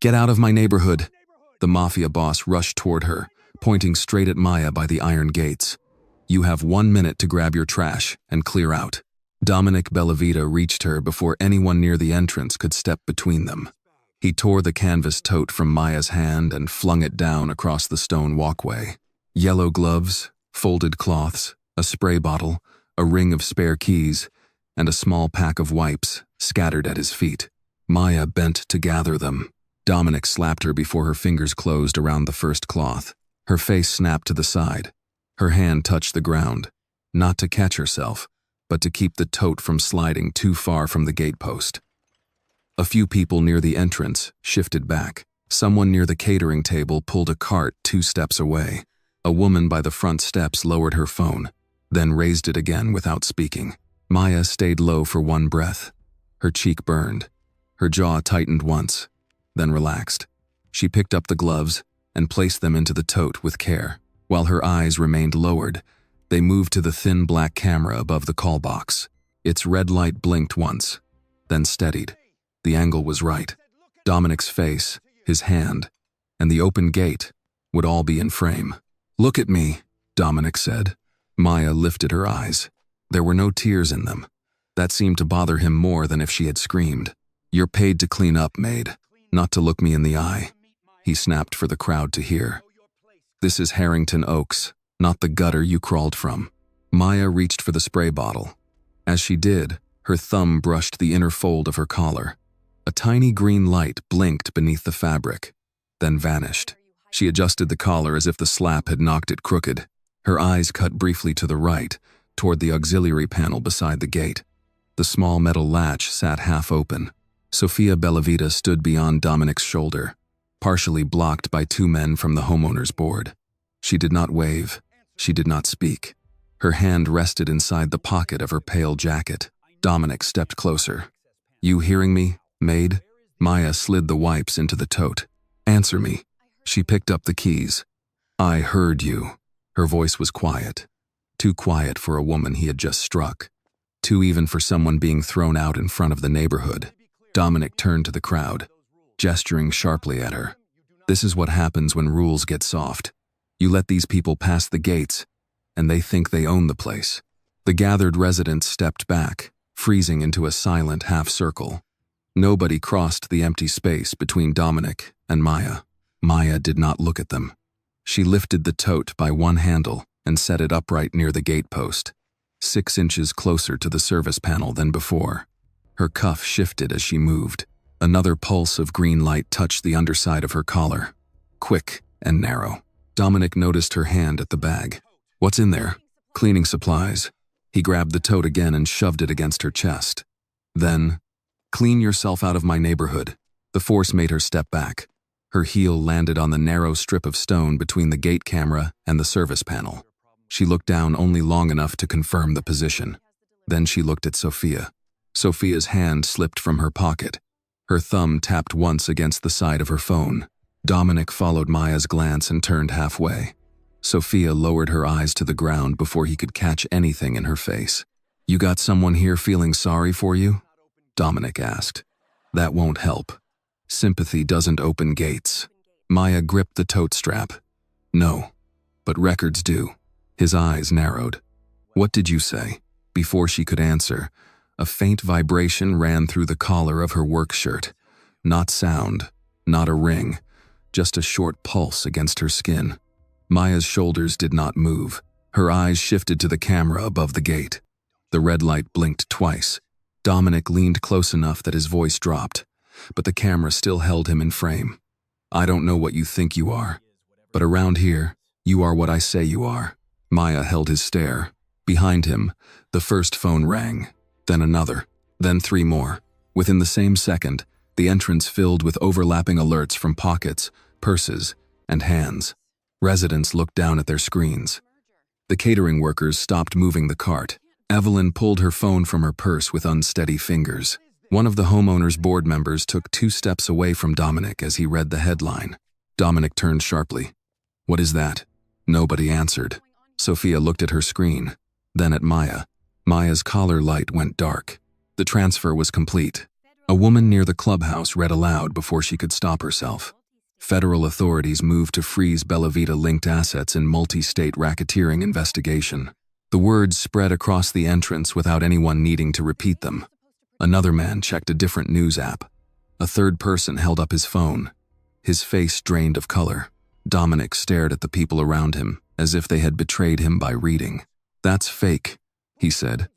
Get out of my neighborhood! The Mafia boss rushed toward her, pointing straight at Maya by the iron gates. You have 1 minute to grab your trash and clear out. Dominic Bellavita reached her before anyone near the entrance could step between them. He tore the canvas tote from Maya's hand and flung it down across the stone walkway. Yellow gloves, folded cloths, a spray bottle, a ring of spare keys, and a small pack of wipes scattered at his feet. Maya bent to gather them. Dominic slapped her before her fingers closed around the first cloth. Her face snapped to the side. Her hand touched the ground, not to catch herself, but to keep the tote from sliding too far from the gatepost. A few people near the entrance shifted back. Someone near the catering table pulled a cart 2 steps away. A woman by the front steps lowered her phone, then raised it again without speaking. Maya stayed low for 1 breath. Her cheek burned. Her jaw tightened once, then relaxed. She picked up the gloves and placed them into the tote with care. While her eyes remained lowered, they moved to the thin black camera above the call box. Its red light blinked once, then steadied. The angle was right. Dominic's face, his hand, and the open gate would all be in frame. "Look at me," Dominic said. Maya lifted her eyes. There were no tears in them. That seemed to bother him more than if she had screamed. "You're paid to clean up, Maid, not to look me in the eye," he snapped for the crowd to hear. "This is Harrington Oaks, not the gutter you crawled from." Maya reached for the spray bottle. As she did, her thumb brushed the inner fold of her collar. A tiny green light blinked beneath the fabric, then vanished. She adjusted the collar as if the slap had knocked it crooked. Her eyes cut briefly to the right, toward the auxiliary panel beside the gate. The small metal latch sat half open. Sofia Bellavita stood beyond Dominic's shoulder, partially blocked by 2 men from the homeowner's board. She did not wave. She did not speak. Her hand rested inside the pocket of her pale jacket. Dominic stepped closer. "You hearing me, Maid?" Maya slid the wipes into the tote. "Answer me." She picked up the keys. "I heard you." Her voice was quiet. Too quiet for a woman he had just struck. Too even for someone being thrown out in front of the neighborhood. Dominic turned to the crowd, gesturing sharply at her. "This is what happens when rules get soft. You let these people pass the gates, and they think they own the place." The gathered residents stepped back, freezing into a silent half-circle. Nobody crossed the empty space between Dominic and Maya. Maya did not look at them. She lifted the tote by one handle and set it upright near the gatepost, 6 inches closer to the service panel than before. Her cuff shifted as she moved. Another pulse of green light touched the underside of her collar, quick and narrow. Dominic noticed her hand at the bag. "What's in there?" "Cleaning supplies." He grabbed the tote again and shoved it against her chest. Then, "Clean yourself out of my neighborhood." The force made her step back. Her heel landed on the narrow strip of stone between the gate camera and the service panel. She looked down only long enough to confirm the position. Then she looked at Sofia. Sofia's hand slipped from her pocket. Her thumb tapped once against the side of her phone. Dominic followed Maya's glance and turned halfway. Sofia lowered her eyes to the ground before he could catch anything in her face. "You got someone here feeling sorry for you?" Dominic asked. "That won't help. Sympathy doesn't open gates." Maya gripped the tote strap. "No, but records do." His eyes narrowed. "What did you say?" Before she could answer, a faint vibration ran through the collar of her work shirt. Not sound, not a ring, just a short pulse against her skin. Maya's shoulders did not move. Her eyes shifted to the camera above the gate. The red light blinked twice. Dominic leaned close enough that his voice dropped, but the camera still held him in frame. "I don't know what you think you are, but around here, you are what I say you are." Maya held his stare. Behind him, the first phone rang, then another, then 3 more. Within the same second, the entrance filled with overlapping alerts from pockets, purses, and hands. Residents looked down at their screens. The catering workers stopped moving the cart. Evelyn pulled her phone from her purse with unsteady fingers. One of the homeowner's board members took 2 steps away from Dominic as he read the headline. Dominic turned sharply. "What is that?" Nobody answered. Sofia looked at her screen, then at Maya. Maya's collar light went dark. The transfer was complete. A woman near the clubhouse read aloud before she could stop herself. Federal authorities moved to freeze Bellavita-linked assets in multi-state racketeering investigation. The words spread across the entrance without anyone needing to repeat them. Another man checked a different news app. A third person held up his phone. His face drained of color. Dominic stared at the people around him, as if they had betrayed him by reading. "That's fake," he said.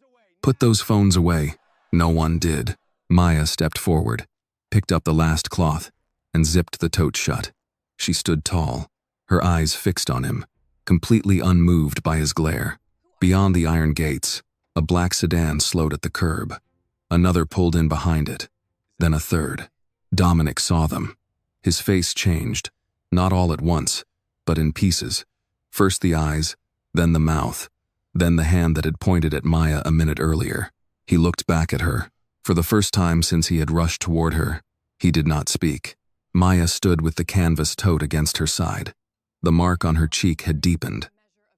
"Put those phones away." No one did. Maya stepped forward, picked up the last cloth, and zipped the tote shut. She stood tall, her eyes fixed on him, completely unmoved by his glare. Beyond the iron gates, a black sedan slowed at the curb. Another pulled in behind it, then a third. Dominic saw them. His face changed, not all at once, but in pieces. First the eyes, then the mouth, then the hand that had pointed at Maya a minute earlier. He looked back at her. For the first time since he had rushed toward her, he did not speak. Maya stood with the canvas tote against her side. The mark on her cheek had deepened,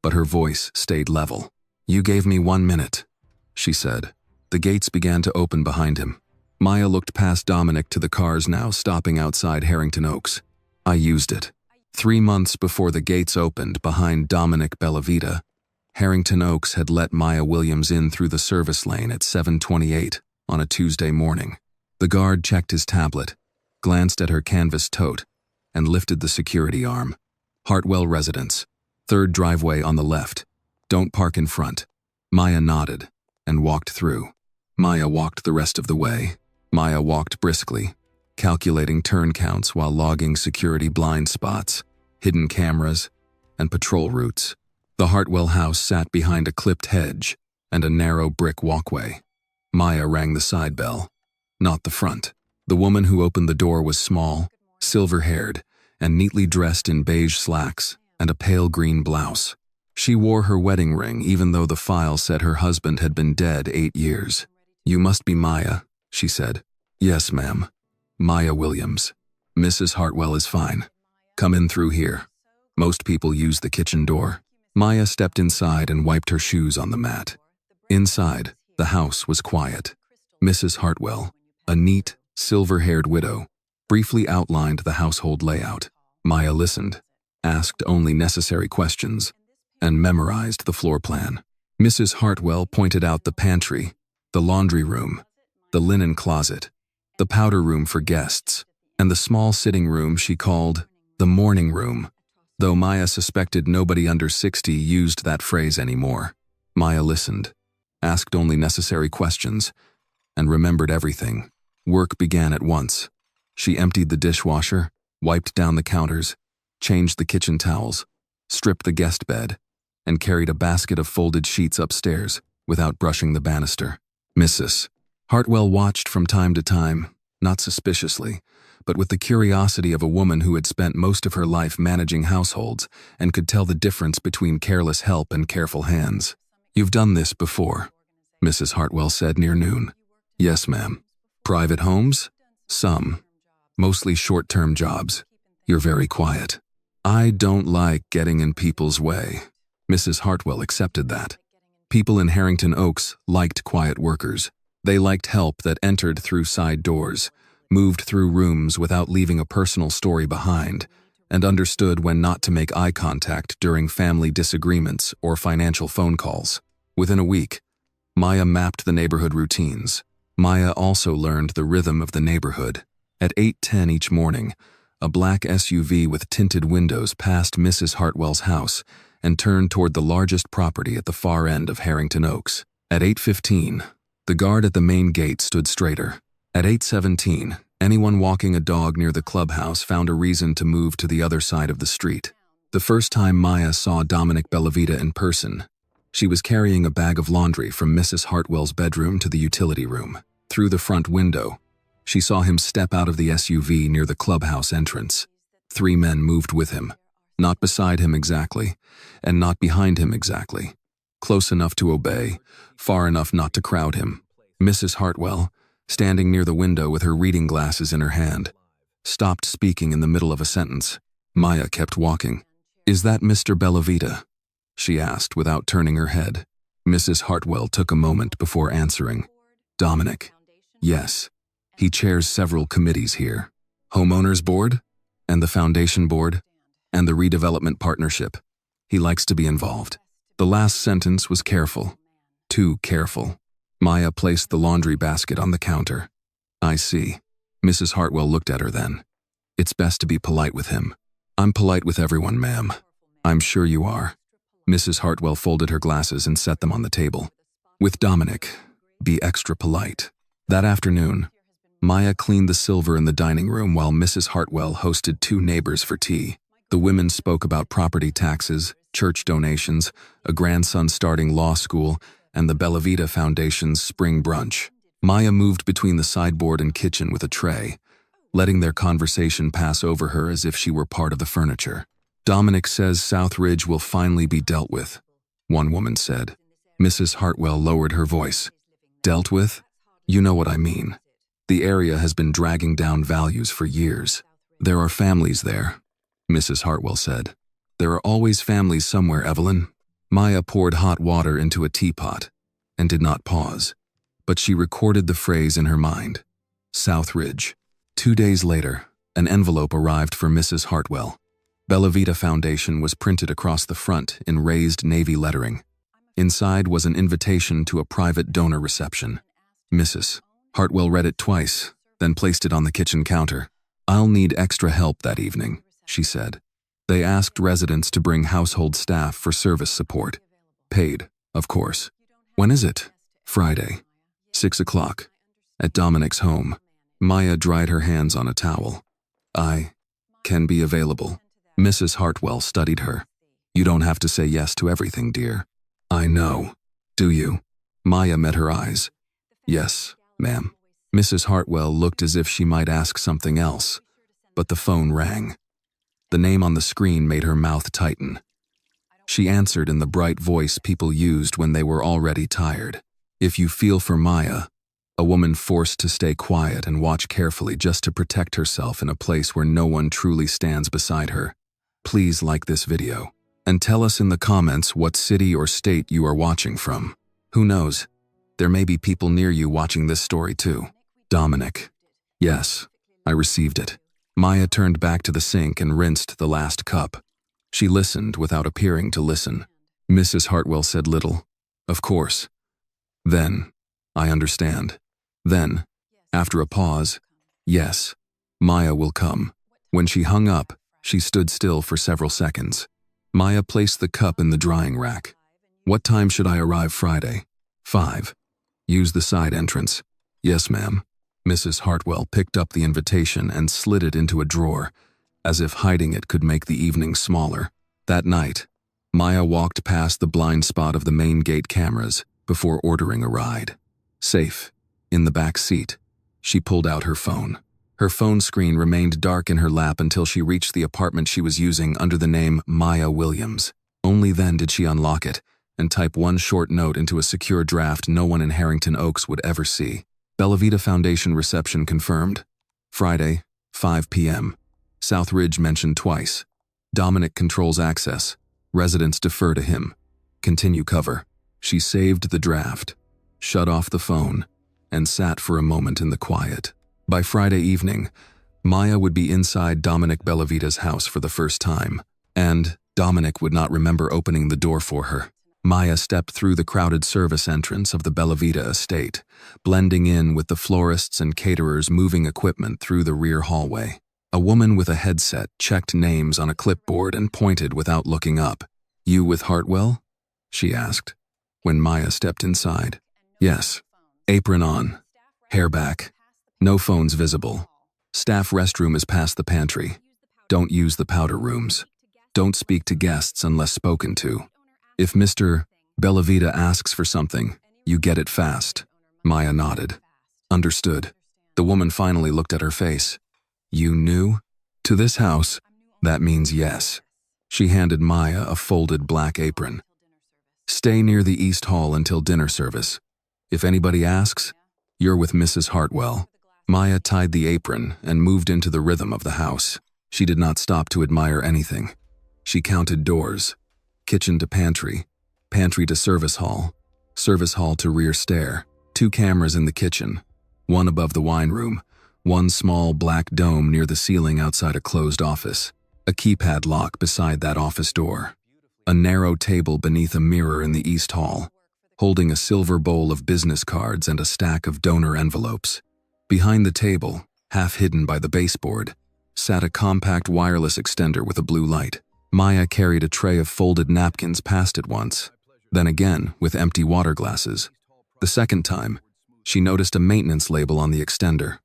but her voice stayed level. "You gave me 1 minute," she said. The gates began to open behind him. Maya looked past Dominic to the cars now stopping outside Harrington Oaks. "I used it." 3 months before the gates opened behind Dominic Bellavita, Harrington Oaks had let Maya Williams in through the service lane at 7:28 on a Tuesday morning. The guard checked his tablet, glanced at her canvas tote, and lifted the security arm. "Hartwell residence. 3rd driveway on the left. Don't park in front." Maya nodded and walked through. Maya walked the rest of the way. Maya walked briskly, calculating turn counts while logging security blind spots, hidden cameras, and patrol routes. The Hartwell house sat behind a clipped hedge and a narrow brick walkway. Maya rang the side bell, not the front. The woman who opened the door was small, silver-haired, and neatly dressed in beige slacks and a pale green blouse. She wore her wedding ring even though the file said her husband had been dead 8 years. "You must be Maya," she said. "Yes, ma'am. Maya Williams. Mrs. Hartwell is fine. Come in through here. Most people use the kitchen door." Maya stepped inside and wiped her shoes on the mat. Inside, the house was quiet. Mrs. Hartwell, a neat, silver-haired widow, briefly outlined the household layout. Maya listened, asked only necessary questions, and memorized the floor plan. Mrs. Hartwell pointed out the pantry, the laundry room, the linen closet, the powder room for guests, and the small sitting room she called the morning room, though Maya suspected nobody under 60 used that phrase anymore. Maya listened, asked only necessary questions, and remembered everything. Work began at once. She emptied the dishwasher, wiped down the counters, changed the kitchen towels, stripped the guest bed, and carried a basket of folded sheets upstairs without brushing the banister. Mrs. Hartwell watched from time to time, not suspiciously, but with the curiosity of a woman who had spent most of her life managing households and could tell the difference between careless help and careful hands. "You've done this before," Mrs. Hartwell said near noon. "Yes, ma'am." "Private homes?" "Some. Mostly short-term jobs." "You're very quiet." "I don't like getting in people's way." Mrs. Hartwell accepted that. People in Harrington Oaks liked quiet workers. They liked help that entered through side doors, moved through rooms without leaving a personal story behind, and understood when not to make eye contact during family disagreements or financial phone calls. Within a week, Maya mapped the neighborhood routines. Maya also learned the rhythm of the neighborhood. At 8:10 each morning, a black SUV with tinted windows passed Mrs. Hartwell's house and turned toward the largest property at the far end of Harrington Oaks. At 8:15, the guard at the main gate stood straighter. At 8:17, anyone walking a dog near the clubhouse found a reason to move to the other side of the street. The first time Maya saw Dominic Bellavita in person, she was carrying a bag of laundry from Mrs. Hartwell's bedroom to the utility room. Through the front window, she saw him step out of the SUV near the clubhouse entrance. 3 men moved with him, not beside him exactly, and not behind him exactly. Close enough to obey, far enough not to crowd him. Mrs. Hartwell, standing near the window with her reading glasses in her hand, stopped speaking in the middle of a sentence. Maya kept walking. "Is that Mr. Bellavita?" she asked without turning her head. Mrs. Hartwell took a moment before answering. "Dominic." "Yes." He chairs several committees here. Homeowners Board, and the Foundation Board, and the Redevelopment Partnership. He likes to be involved. The last sentence was careful. Too careful. Maya placed the laundry basket on the counter. I see. Mrs. Hartwell looked at her then. It's best to be polite with him. I'm polite with everyone, ma'am. I'm sure you are. Mrs. Hartwell folded her glasses and set them on the table. With Dominic, be extra polite. That afternoon, Maya cleaned the silver in the dining room while Mrs. Hartwell hosted 2 neighbors for tea. The women spoke about property taxes, church donations, a grandson starting law school, and the Bella Vita Foundation's spring brunch. Maya moved between the sideboard and kitchen with a tray, letting their conversation pass over her as if she were part of the furniture. Dominic says Southridge will finally be dealt with, one woman said. Mrs. Hartwell lowered her voice. Dealt with? You know what I mean. The area has been dragging down values for years. There are families there, Mrs. Hartwell said. There are always families somewhere, Evelyn. Maya poured hot water into a teapot and did not pause, but she recorded the phrase in her mind. Southridge. 2 days later, an envelope arrived for Mrs. Hartwell. Bella Vita Foundation was printed across the front in raised navy lettering. Inside was an invitation to a private donor reception. Mrs. Hartwell read it twice, then placed it on the kitchen counter. I'll need extra help that evening, she said. They asked residents to bring household staff for service support. Paid, of course. When is it? Friday. 6 o'clock. At Dominic's home. Maya dried her hands on a towel. I can be available. Mrs. Hartwell studied her. You don't have to say yes to everything, dear. I know. Do you? Maya met her eyes. Yes, ma'am. Mrs. Hartwell looked as if she might ask something else, but the phone rang. The name on the screen made her mouth tighten. She answered in the bright voice people used when they were already tired. If you feel for Maya, a woman forced to stay quiet and watch carefully just to protect herself in a place where no one truly stands beside her, please like this video and tell us in the comments what city or state you are watching from. Who knows? There may be people near you watching this story too. Dominic. Yes, I received it. Maya turned back to the sink and rinsed the last cup. She listened without appearing to listen. Mrs. Hartwell said little. Of course. Then, I understand. Then, after a pause, yes, Maya will come. When she hung up, she stood still for several seconds. Maya placed the cup in the drying rack. What time should I arrive Friday? 5. Use the side entrance. Yes, ma'am. Mrs. Hartwell picked up the invitation and slid it into a drawer, as if hiding it could make the evening smaller. That night, Maya walked past the blind spot of the main gate cameras before ordering a ride. Safe, in the back seat, she pulled out her phone. Her phone screen remained dark in her lap until she reached the apartment she was using under the name Maya Williams. Only then did she unlock it and type one short note into a secure draft no one in Harrington Oaks would ever see. Bella Vita Foundation reception confirmed. Friday, 5 p.m. Southridge mentioned twice. Dominic controls access. Residents defer to him. Continue cover. She saved the draft, shut off the phone, and sat for a moment in the quiet. By Friday evening, Maya would be inside Dominic Bellavita's house for the first time, and Dominic would not remember opening the door for her. Maya stepped through the crowded service entrance of the Bella Vita estate, blending in with the florists and caterers moving equipment through the rear hallway. A woman with a headset checked names on a clipboard and pointed without looking up. You with Hartwell? She asked, when Maya stepped inside. Yes. Apron on. Hair back. No phones visible. Staff restroom is past the pantry. Don't use the powder rooms. Don't speak to guests unless spoken to. If Mr. Bellavita asks for something, you get it fast. Maya nodded. Understood. The woman finally looked at her face. You knew? To this house, that means yes. She handed Maya a folded black apron. Stay near the East Hall until dinner service. If anybody asks, you're with Mrs. Hartwell. Maya tied the apron and moved into the rhythm of the house. She did not stop to admire anything. She counted doors. Kitchen to pantry, pantry to service hall to rear stair, 2 cameras in the kitchen, one above the wine room, one small black dome near the ceiling outside a closed office, a keypad lock beside that office door, a narrow table beneath a mirror in the East Hall, holding a silver bowl of business cards and a stack of donor envelopes. Behind the table, half hidden by the baseboard, sat a compact wireless extender with a blue light. Maya carried a tray of folded napkins past it once, then again with empty water glasses. The second time, she noticed a maintenance label on the extender.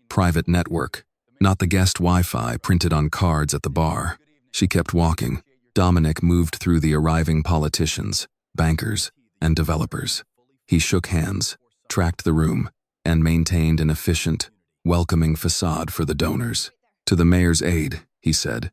Private network, not the guest Wi-Fi printed on cards at the bar. She kept walking. Dominic moved through the arriving politicians, bankers, and developers. He shook hands, tracked the room, and maintained an efficient, welcoming facade for the donors. To the mayor's aide, he said,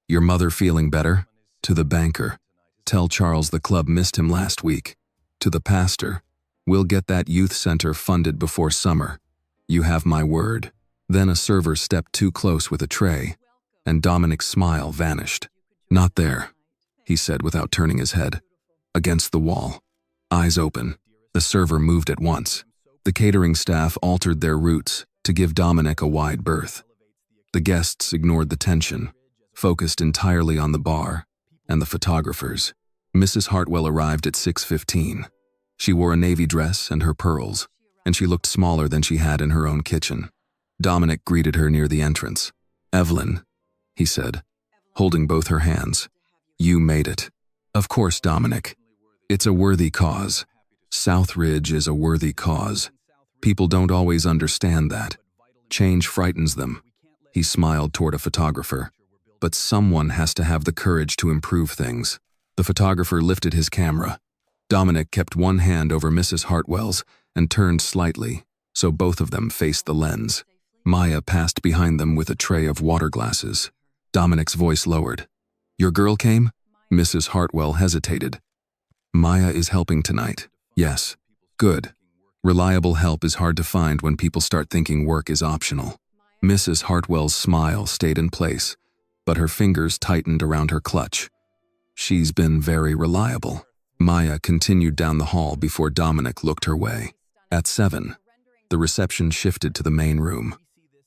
"Your mother feeling better?" To the banker, "Tell Charles the club missed him last week." To the pastor, "We'll get that youth center funded before summer. You have my word." Then a server stepped too close with a tray, and Dominic's smile vanished. "Not there," he said without turning his head. "Against the wall." Eyes open, the server moved at once. The catering staff altered their routes to give Dominic a wide berth. The guests ignored the tension, focused entirely on the bar and the photographers. Mrs. Hartwell arrived at 6:15. She wore a navy dress and her pearls, and she looked smaller than she had in her own kitchen. Dominic greeted her near the entrance. "Evelyn," he said, holding both her hands. "You made it." "Of course, Dominic. It's a worthy cause. Southridge is a worthy cause. People don't always understand that. Change frightens them." He smiled toward a photographer. "But someone has to have the courage to improve things." The photographer lifted his camera. Dominic kept one hand over Mrs. Hartwell's and turned slightly, so both of them faced the lens. Maya passed behind them with a tray of water glasses. Dominic's voice lowered. "Your girl came?" Mrs. Hartwell hesitated. "Maya is helping tonight." "Yes. Good. Reliable help is hard to find when people start thinking work is optional." Mrs. Hartwell's smile stayed in place, but her fingers tightened around her clutch. "She's been very reliable." Maya continued down the hall before Dominic looked her way. At 7, the reception shifted to the main room.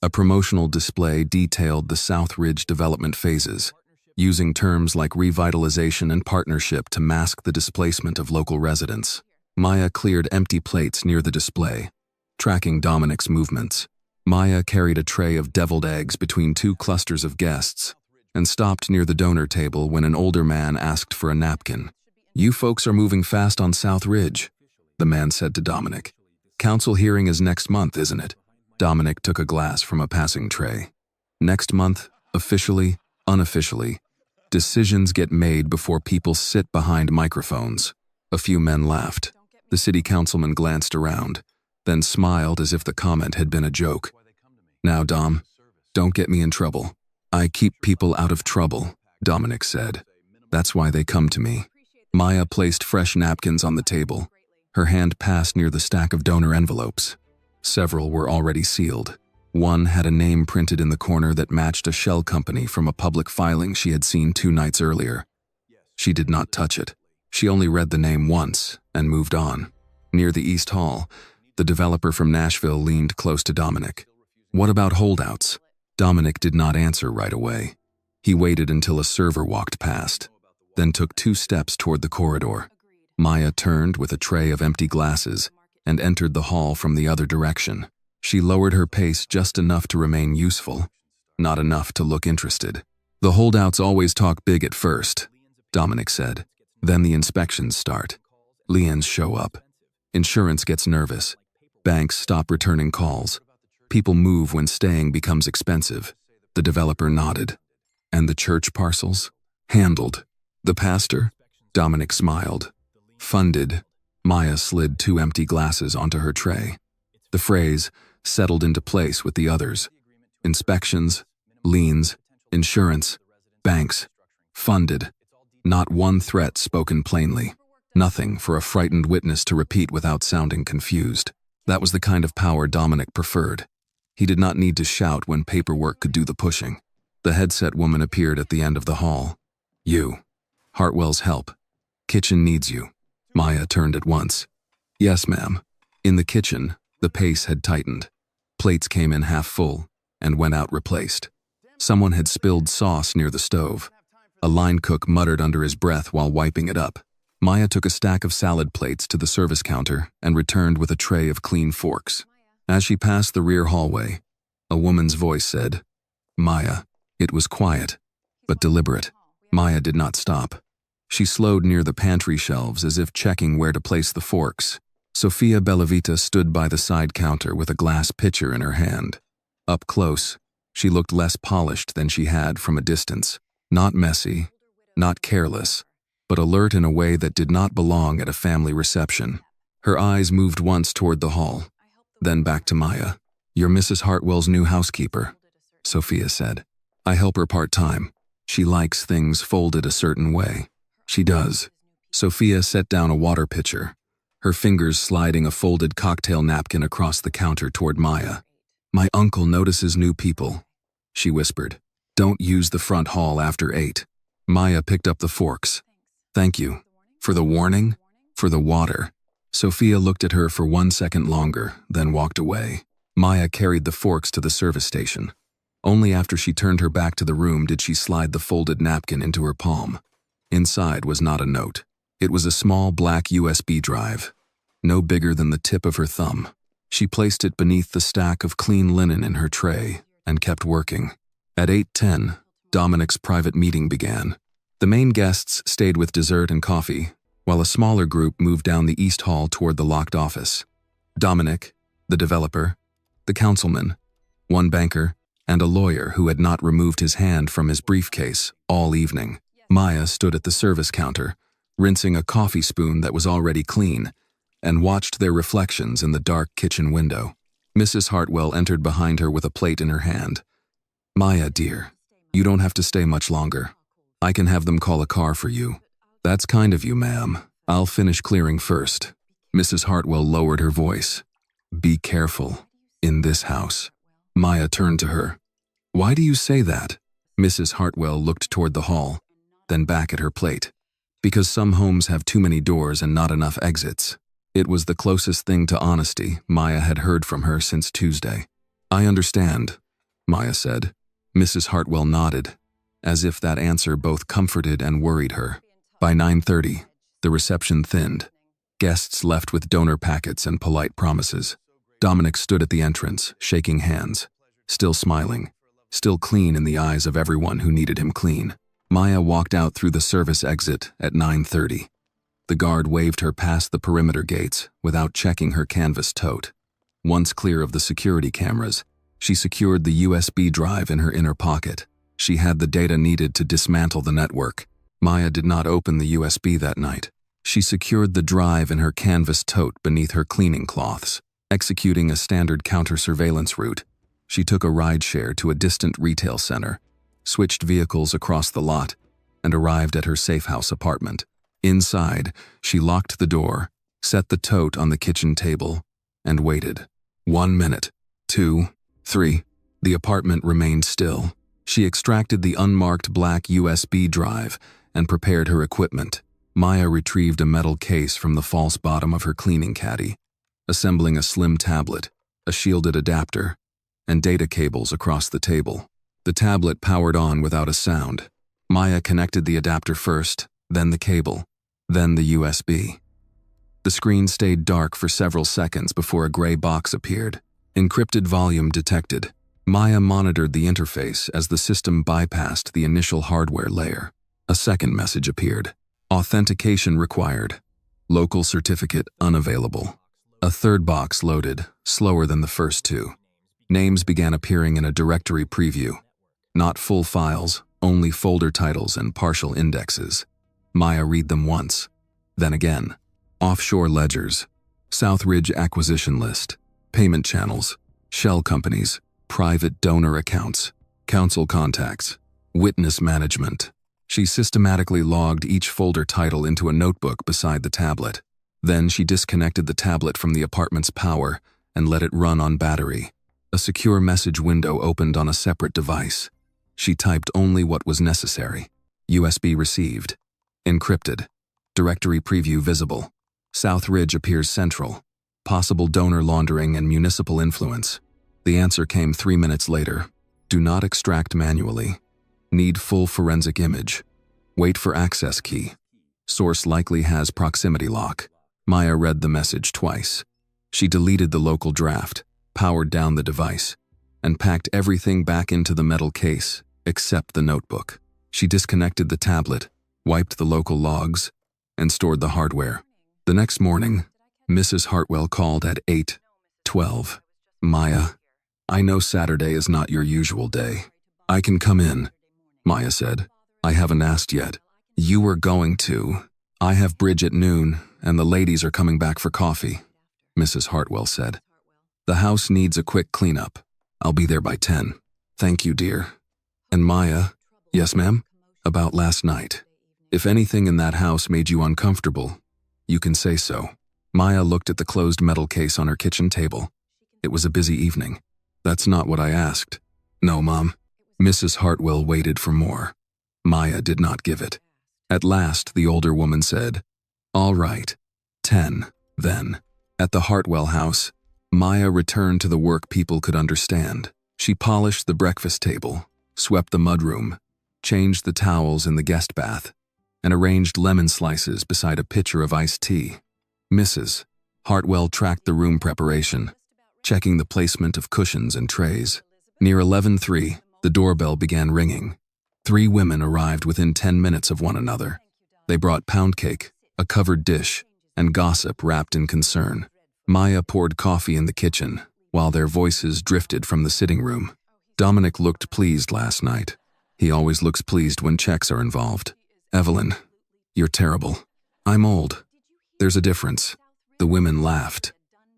A promotional display detailed the Southridge development phases, using terms like revitalization and partnership to mask the displacement of local residents. Maya cleared empty plates near the display, tracking Dominic's movements. Maya carried a tray of deviled eggs between two clusters of guests and stopped near the donor table when an older man asked for a napkin. "You folks are moving fast on Southridge," the man said to Dominic. "Council hearing is next month, isn't it?" Dominic took a glass from a passing tray. "Next month, officially, unofficially. Decisions get made before people sit behind microphones." A few men laughed. The city councilman glanced around, then smiled as if the comment had been a joke. "Now, Dom, don't get me in trouble." "I keep people out of trouble," Dominic said. "That's why they come to me." Maya placed fresh napkins on the table. Her hand passed near the stack of donor envelopes. Several were already sealed. One had a name printed in the corner that matched a shell company from a public filing she had seen 2 nights earlier. She did not touch it. She only read the name once and moved on. Near the East Hall, the developer from Nashville leaned close to Dominic. "What about holdouts?" Dominic did not answer right away. He waited until a server walked past, then took 2 steps toward the corridor. Maya turned with a tray of empty glasses and entered the hall from the other direction. She lowered her pace just enough to remain useful, not enough to look interested. "The holdouts always talk big at first," Dominic said. "Then the inspections start. Liens show up. Insurance gets nervous. Banks stop returning calls. People move when staying becomes expensive." The developer nodded. "And the church parcels?" "Handled." "The pastor?" Dominic smiled. "Funded." Maya slid 2 empty glasses onto her tray. The phrase settled into place with the others. Inspections, liens, insurance, banks, funded. Not one threat spoken plainly. Nothing for a frightened witness to repeat without sounding confused. That was the kind of power Dominic preferred. He did not need to shout when paperwork could do the pushing. The headset woman appeared at the end of the hall. "You. Hartwell's help. Kitchen needs you." Maya turned at once. "Yes, ma'am." In the kitchen, the pace had tightened. Plates came in half full and went out replaced. Someone had spilled sauce near the stove. A line cook muttered under his breath while wiping it up. Maya took a stack of salad plates to the service counter and returned with a tray of clean forks. As she passed the rear hallway, a woman's voice said, "Maya." It was quiet, but deliberate. Maya did not stop. She slowed near the pantry shelves as if checking where to place the forks. Sofia Bellavita stood by the side counter with a glass pitcher in her hand. Up close, she looked less polished than she had from a distance. Not messy, not careless, but alert in a way that did not belong at a family reception. Her eyes moved once toward the hall, then back to Maya. "You're Mrs. Hartwell's new housekeeper," Sophia said. "I help her part-time. She likes things folded a certain way." "She does." Sophia set down a water pitcher, her fingers sliding a folded cocktail napkin across the counter toward Maya. "My uncle notices new people," she whispered. "Don't use the front hall after 8. Maya picked up the forks. "Thank you. For the warning? For the water." Sophia looked at her for 1 second longer, then walked away. Maya carried the forks to the service station. Only after she turned her back to the room did she slide the folded napkin into her palm. Inside was not a note. It was a small black USB drive, no bigger than the tip of her thumb. She placed it beneath the stack of clean linen in her tray and kept working. At 8:10, Dominic's private meeting began. The main guests stayed with dessert and coffee, while a smaller group moved down the east hall toward the locked office. Dominic, the developer, the councilman, one banker, and a lawyer who had not removed his hand from his briefcase all evening. Maya stood at the service counter, rinsing a coffee spoon that was already clean, and watched their reflections in the dark kitchen window. Mrs. Hartwell entered behind her with a plate in her hand. "Maya, dear, you don't have to stay much longer. I can have them call a car for you." "That's kind of you, ma'am. I'll finish clearing first." Mrs. Hartwell lowered her voice. "Be careful. In this house." Maya turned to her. "Why do you say that?" Mrs. Hartwell looked toward the hall, then back at her plate. "Because some homes have too many doors and not enough exits." It was the closest thing to honesty Maya had heard from her since Tuesday. "I understand," Maya said. Mrs. Hartwell nodded, as if that answer both comforted and worried her. By 9:30, the reception thinned. Guests left with donor packets and polite promises. Dominic stood at the entrance, shaking hands, still smiling, still clean in the eyes of everyone who needed him clean. Maya walked out through the service exit at 9:30. The guard waved her past the perimeter gates without checking her canvas tote. Once clear of the security cameras, she secured the USB drive in her inner pocket. She had the data needed to dismantle the network. Maya did not open the USB that night. She secured the drive in her canvas tote beneath her cleaning cloths. Executing a standard counter-surveillance route, she took a rideshare to a distant retail center, switched vehicles across the lot, and arrived at her safe house apartment. Inside, she locked the door, set the tote on the kitchen table, and waited. 1 minute, 2, 3. The apartment remained still. She extracted the unmarked black USB drive and prepared her equipment. Maya retrieved a metal case from the false bottom of her cleaning caddy, assembling a slim tablet, a shielded adapter, and data cables across the table. The tablet powered on without a sound. Maya connected the adapter first, then the cable, then the USB. The screen stayed dark for several seconds before a gray box appeared. Encrypted volume detected. Maya monitored the interface as the system bypassed the initial hardware layer. A second message appeared. Authentication required. Local certificate unavailable. A third box loaded, slower than the first two. Names began appearing in a directory preview. Not full files, only folder titles and partial indexes. Maya read them once, then again. Offshore ledgers, Southridge acquisition list, payment channels, shell companies, private donor accounts, council contacts, witness management. She systematically logged each folder title into a notebook beside the tablet. Then she disconnected the tablet from the apartment's power and let it run on battery. A secure message window opened on a separate device. She typed only what was necessary. USB received. Encrypted. Directory preview visible. Southridge appears central. Possible donor laundering and municipal influence. The answer came 3 minutes later. Do not extract manually. Need full forensic image. Wait for access key. Source likely has proximity lock. Maya read the message twice. She deleted the local draft, powered down the device, and packed everything back into the metal case, except the notebook. She disconnected the tablet, wiped the local logs, and stored the hardware. The next morning, Mrs. Hartwell called at 8:12. Maya, I know Saturday is not your usual day. I can come in, Maya said. I haven't asked yet. You were going to. I have bridge at noon, and the ladies are coming back for coffee, Mrs. Hartwell said. The house needs a quick cleanup. I'll be there by 10. Thank you, dear. And Maya, yes, ma'am? About last night. If anything in that house made you uncomfortable, you can say so. Maya looked at the closed metal case on her kitchen table. It was a busy evening. That's not what I asked. No, Mom. Mrs. Hartwell waited for more. Maya did not give it. At last, the older woman said, All right, 10, then. At the Hartwell house, Maya returned to the work people could understand. She polished the breakfast table, swept the mudroom, changed the towels in the guest bath, and arranged lemon slices beside a pitcher of iced tea. Mrs. Hartwell tracked the room preparation, checking the placement of cushions and trays. Near 11:03, the doorbell began ringing. 3 women arrived within 10 minutes of one another. They brought pound cake, a covered dish, and gossip wrapped in concern. Maya poured coffee in the kitchen, while their voices drifted from the sitting room. Dominic looked pleased last night. He always looks pleased when checks are involved. Evelyn, you're terrible. I'm old. There's a difference. The women laughed.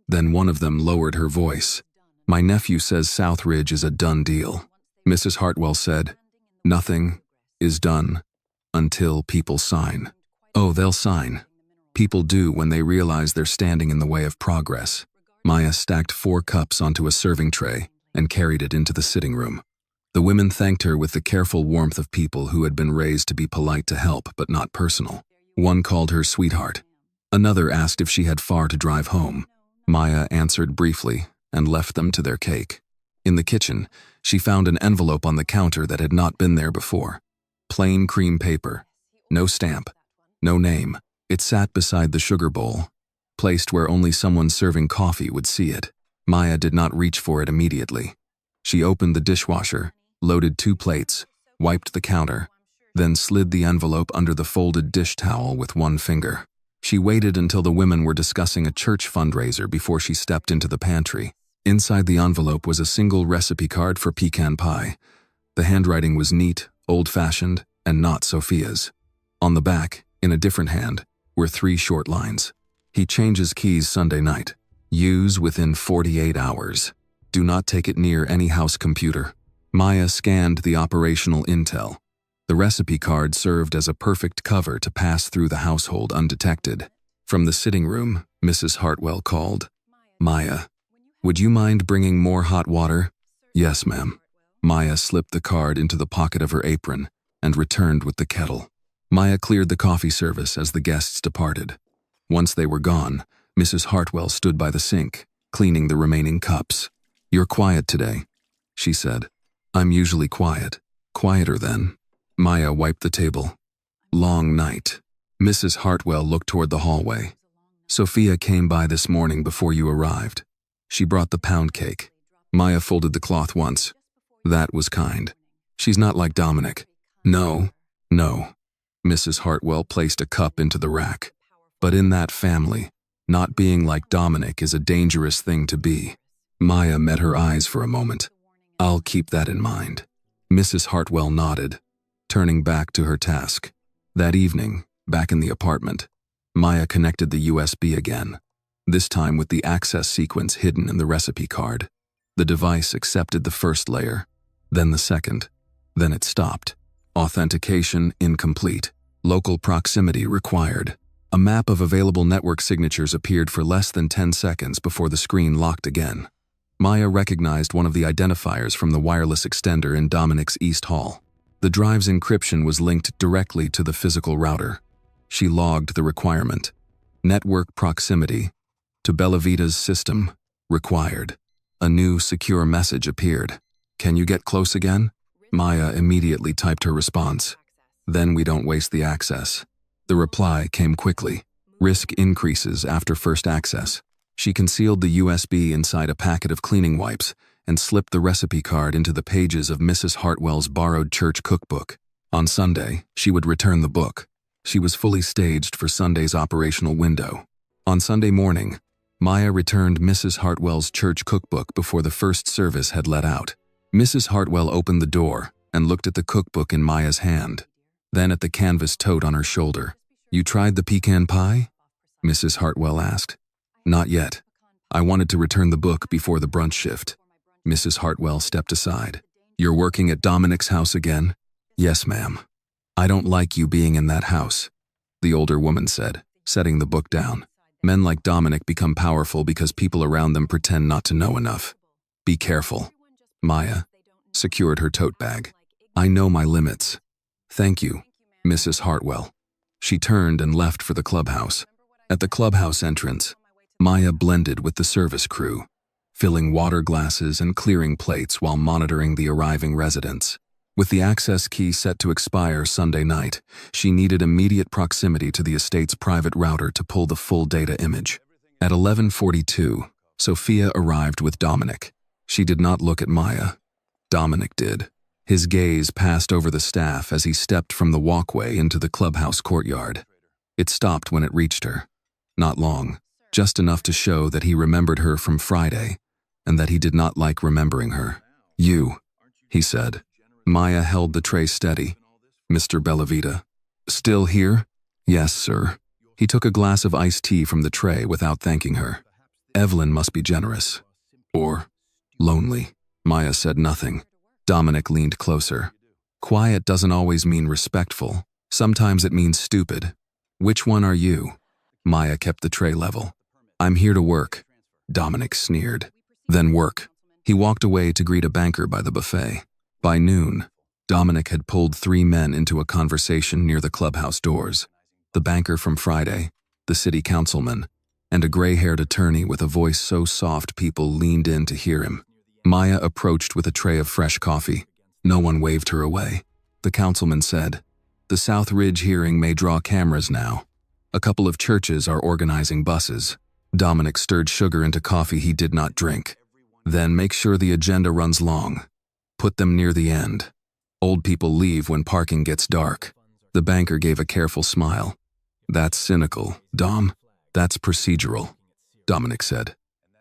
Then one of them lowered her voice. My nephew says Southridge is a done deal. Mrs. Hartwell said, Nothing is done until people sign. Oh, they'll sign. People do when they realize they're standing in the way of progress. Maya stacked 4 cups onto a serving tray and carried it into the sitting room. The women thanked her with the careful warmth of people who had been raised to be polite to help but not personal. One called her sweetheart. Another asked if she had far to drive home. Maya answered briefly and left them to their cake. In the kitchen, she found an envelope on the counter that had not been there before. Plain cream paper. No stamp. No name. It sat beside the sugar bowl, placed where only someone serving coffee would see it. Maya did not reach for it immediately. She opened the dishwasher, loaded 2 plates, wiped the counter, then slid the envelope under the folded dish towel with one finger. She waited until the women were discussing a church fundraiser before she stepped into the pantry. Inside the envelope was a single recipe card for pecan pie. The handwriting was neat, old-fashioned, and not Sophia's. On the back, in a different hand, were 3 short lines. He changes keys Sunday night. Use within 48 hours. Do not take it near any house computer. Maya scanned the operational intel. The recipe card served as a perfect cover to pass through the household undetected. From the sitting room, Mrs. Hartwell called. Maya, would you mind bringing more hot water? Yes, ma'am. Maya slipped the card into the pocket of her apron and returned with the kettle. Maya cleared the coffee service as the guests departed. Once they were gone, Mrs. Hartwell stood by the sink, cleaning the remaining cups. You're quiet today, she said. I'm usually quiet. Quieter then. Maya wiped the table. Long night. Mrs. Hartwell looked toward the hallway. Sophia came by this morning before you arrived. She brought the pound cake. Maya folded the cloth once. That was kind. She's not like Dominic. No. Mrs. Hartwell placed a cup into the rack. But in that family, not being like Dominic is a dangerous thing to be. Maya met her eyes for a moment. I'll keep that in mind. Mrs. Hartwell nodded, turning back to her task. That evening, back in the apartment, Maya connected the USB again, this time with the access sequence hidden in the recipe card. The device accepted the first layer, then the second. Then it stopped. Authentication incomplete. Local proximity required. A map of available network signatures appeared for less than 10 seconds before the screen locked again. Maya recognized one of the identifiers from the wireless extender in Dominic's East Hall. The drive's encryption was linked directly to the physical router. She logged the requirement. Network proximity to Bellavita's system required. A new, secure message appeared. "Can you get close again?" Maya immediately typed her response. "Then we don't waste the access." The reply came quickly. "Risk increases after first access." She concealed the USB inside a packet of cleaning wipes and slipped the recipe card into the pages of Mrs. Hartwell's borrowed church cookbook. On Sunday, she would return the book. She was fully staged for Sunday's operational window. On Sunday morning, Maya returned Mrs. Hartwell's church cookbook before the first service had let out. Mrs. Hartwell opened the door and looked at the cookbook in Maya's hand, then at the canvas tote on her shoulder. "You tried the pecan pie?" Mrs. Hartwell asked. "Not yet. I wanted to return the book before the brunch shift." Mrs. Hartwell stepped aside. "You're working at Dominic's house again?" "Yes, ma'am." "I don't like you being in that house," the older woman said, setting the book down. "Men like Dominic become powerful because people around them pretend not to know enough. Be careful." Maya secured her tote bag. "I know my limits." "Thank you, Mrs. Hartwell." She turned and left for the clubhouse. At the clubhouse entrance, Maya blended with the service crew, filling water glasses and clearing plates while monitoring the arriving residents. With the access key set to expire Sunday night, she needed immediate proximity to the estate's private router to pull the full data image. At 11:42, Sophia arrived with Dominic. She did not look at Maya. Dominic did. His gaze passed over the staff as he stepped from the walkway into the clubhouse courtyard. It stopped when it reached her. Not long, just enough to show that he remembered her from Friday and that he did not like remembering her. "You," he said. Maya held the tray steady. "Mr. Bellavita." "Still here?" "Yes, sir." He took a glass of iced tea from the tray without thanking her. "Evelyn must be generous. Or lonely." Maya said nothing. Dominic leaned closer. "Quiet doesn't always mean respectful. Sometimes it means stupid. Which one are you?" Maya kept the tray level. "I'm here to work." Dominic sneered. "Then work." He walked away to greet a banker by the buffet. By noon, Dominic had pulled 3 men into a conversation near the clubhouse doors. The banker from Friday, the city councilman, and a gray-haired attorney with a voice so soft people leaned in to hear him. Maya approached with a tray of fresh coffee. No one waved her away. The councilman said, "The South Ridge hearing may draw cameras now. A couple of churches are organizing buses." Dominic stirred sugar into coffee he did not drink. "Then make sure the agenda runs long. Put them near the end. Old people leave when parking gets dark." The banker gave a careful smile. "That's cynical, Dom. That's procedural," Dominic said.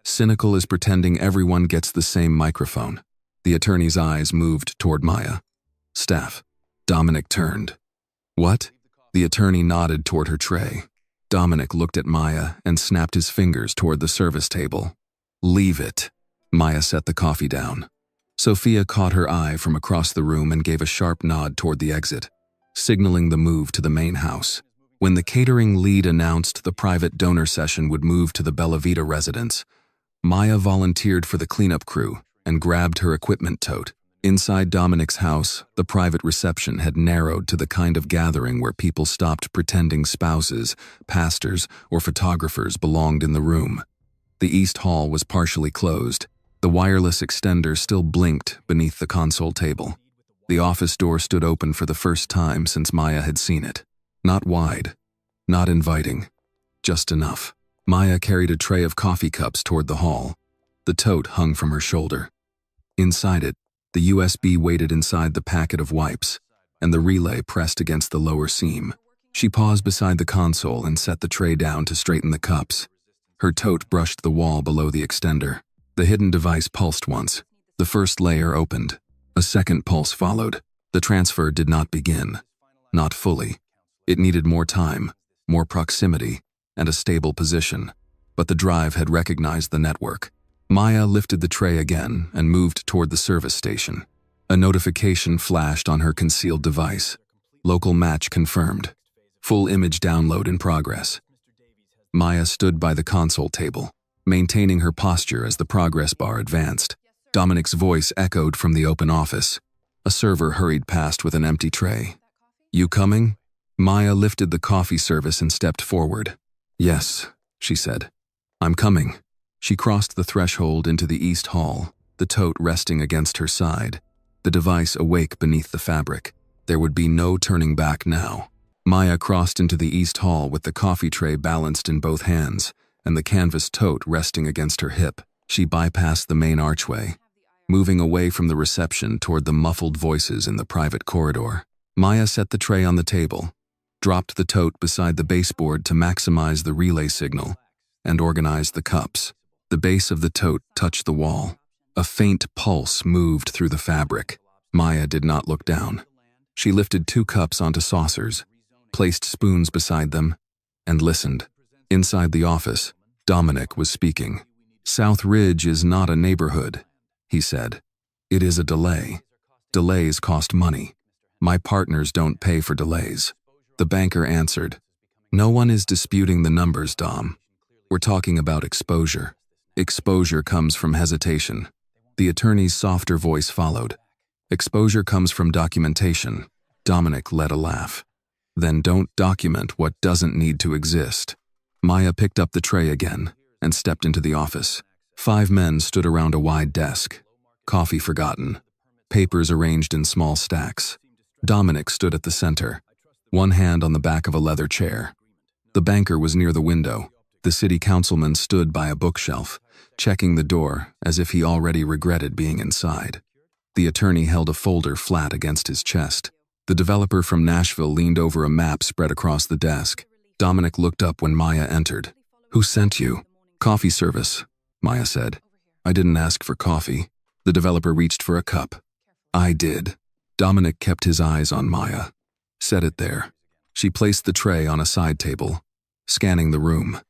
"Cynical is pretending everyone gets the same microphone." The attorney's eyes moved toward Maya. "Staff." Dominic turned. "What?" The attorney nodded toward her tray. Dominic looked at Maya and snapped his fingers toward the service table. "Leave it." Maya set the coffee down. Sophia caught her eye from across the room and gave a sharp nod toward the exit, signaling the move to the main house. When the catering lead announced the private donor session would move to the Bellavita residence, Maya volunteered for the cleanup crew and grabbed her equipment tote. Inside Dominic's house, the private reception had narrowed to the kind of gathering where people stopped pretending spouses, pastors, or photographers belonged in the room. The East Hall was partially closed. The wireless extender still blinked beneath the console table. The office door stood open for the first time since Maya had seen it. Not wide, not inviting, just enough. Maya carried a tray of coffee cups toward the hall. The tote hung from her shoulder. Inside it, the USB waited inside the packet of wipes, and the relay pressed against the lower seam. She paused beside the console and set the tray down to straighten the cups. Her tote brushed the wall below the extender. The hidden device pulsed once. The first layer opened. A second pulse followed. The transfer did not begin. Not fully. It needed more time, more proximity, and a stable position. But the drive had recognized the network. Maya lifted the tray again and moved toward the service station. A notification flashed on her concealed device. Local match confirmed. Full image download in progress. Maya stood by the console table, maintaining her posture as the progress bar advanced. Dominic's voice echoed from the open office. A server hurried past with an empty tray. "You coming?" Maya lifted the coffee service and stepped forward. "Yes," she said. "I'm coming." She crossed the threshold into the east hall, the tote resting against her side, the device awake beneath the fabric. There would be no turning back now. Maya crossed into the east hall with the coffee tray balanced in both hands and the canvas tote resting against her hip. She bypassed the main archway, moving away from the reception toward the muffled voices in the private corridor. Maya set the tray on the table, dropped the tote beside the baseboard to maximize the relay signal, and organized the cups. The base of the tote touched the wall. A faint pulse moved through the fabric. Maya did not look down. She lifted 2 cups onto saucers, placed spoons beside them, and listened. Inside the office, Dominic was speaking. "South Ridge is not a neighborhood," he said. "It is a delay. Delays cost money. My partners don't pay for delays." The banker answered, "No one is disputing the numbers, Dom. We're talking about exposure. Exposure comes from hesitation." The attorney's softer voice followed. "Exposure comes from documentation." Dominic let a laugh. "Then don't document what doesn't need to exist." Maya picked up the tray again and stepped into the office. 5 men stood around a wide desk, coffee forgotten, papers arranged in small stacks. Dominic stood at the center, one hand on the back of a leather chair. The banker was near the window. The city councilman stood by a bookshelf, checking the door as if he already regretted being inside. The attorney held a folder flat against his chest. The developer from Nashville leaned over a map spread across the desk. Dominic looked up when Maya entered. "Who sent you?" "Coffee service," Maya said. "I didn't ask for coffee." The developer reached for a cup. "I did." Dominic kept his eyes on Maya. "Set it there." She placed the tray on a side table, scanning the room.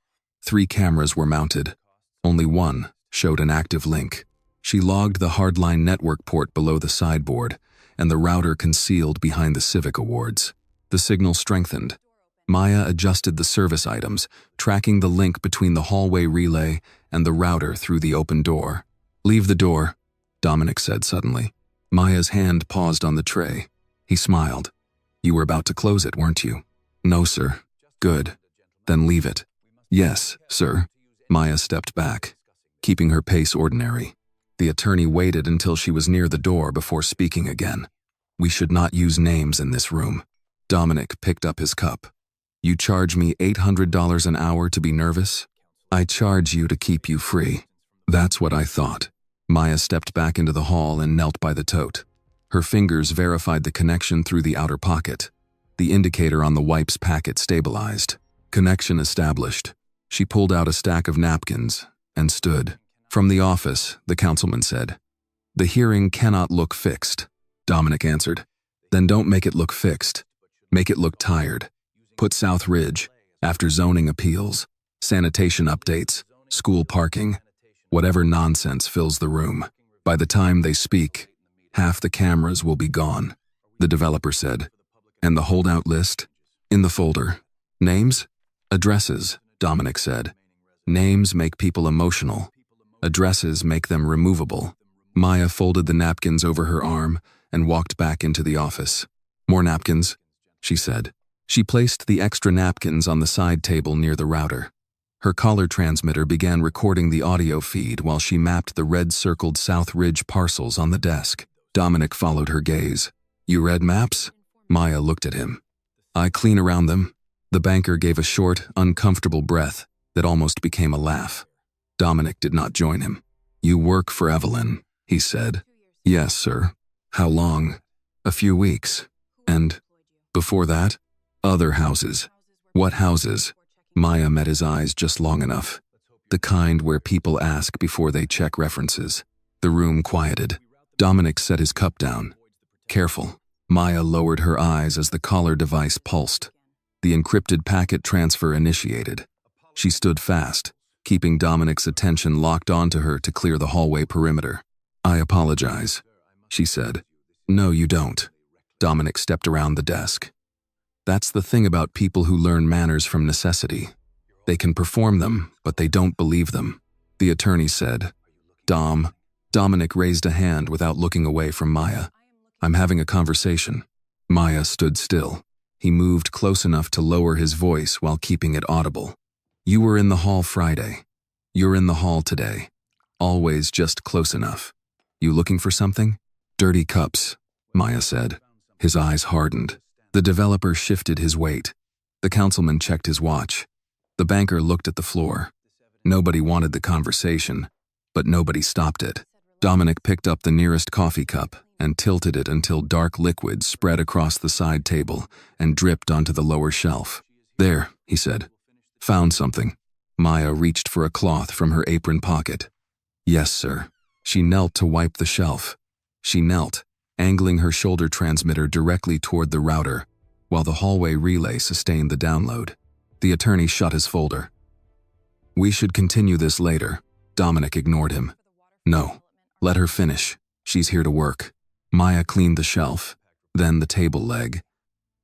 3 cameras were mounted. Only one showed an active link. She logged the hardline network port below the sideboard and the router concealed behind the Civic Awards. The signal strengthened. Maya adjusted the service items, tracking the link between the hallway relay and the router through the open door. "Leave the door," Dominic said suddenly. Maya's hand paused on the tray. He smiled. "You were about to close it, weren't you?" "No, sir." "Good. Then leave it." "Yes, sir." Maya stepped back, keeping her pace ordinary. The attorney waited until she was near the door before speaking again. "We should not use names in this room." Dominic picked up his cup. "You charge me $800 an hour to be nervous? I charge you to keep you free." "That's what I thought." Maya stepped back into the hall and knelt by the tote. Her fingers verified the connection through the outer pocket. The indicator on the wipes packet stabilized. Connection established. She pulled out a stack of napkins and stood. "From the office," the councilman said. "The hearing cannot look fixed." Dominic answered. "Then don't make it look fixed. Make it look tired. Put South Ridge, after zoning appeals, sanitation updates, school parking, whatever nonsense fills the room. By the time they speak, half the cameras will be gone," the developer said. "And the holdout list?" "In the folder." "Names?" "Addresses," Dominic said. "Names make people emotional. Addresses make them removable." Maya folded the napkins over her arm and walked back into the office. "More napkins," she said. She placed the extra napkins on the side table near the router. Her collar transmitter began recording the audio feed while she mapped the red-circled South Ridge parcels on the desk. Dominic followed her gaze. "You read maps?" Maya looked at him. "I clean around them." The banker gave a short, uncomfortable breath that almost became a laugh. Dominic did not join him. "You work for Evelyn," he said. "Yes, sir." "How long?" "A few weeks." "And before that?" "Other houses." "What houses?" Maya met his eyes just long enough. The kind where people ask before they check references. The room quieted. Dominic set his cup down. "Careful." Maya lowered her eyes as the collar device pulsed. The encrypted packet transfer initiated. She stood fast, keeping Dominic's attention locked onto her to clear the hallway perimeter. "I apologize," she said. "No, you don't." Dominic stepped around the desk. "That's the thing about people who learn manners from necessity. They can perform them, but they don't believe them," the attorney said. Dominic raised a hand without looking away from Maya. "I'm having a conversation." Maya stood still. He moved close enough to lower his voice while keeping it audible. "You were in the hall Friday. You're in the hall today. Always just close enough. You looking for something? Dirty cups, Maya said. His eyes hardened. The developer shifted his weight. The councilman checked his watch. The banker looked at the floor. Nobody wanted the conversation, but nobody stopped it. Dominic picked up the nearest coffee cup and tilted it until dark liquid spread across the side table and dripped onto the lower shelf. There, he said. Found something. Maya reached for a cloth from her apron pocket. Yes, sir. She knelt to wipe the shelf. She knelt, angling her shoulder transmitter directly toward the router, while the hallway relay sustained the download. The attorney shut his folder. We should continue this later. Dominic ignored him. No. Let her finish. She's here to work. Maya cleaned the shelf, then the table leg,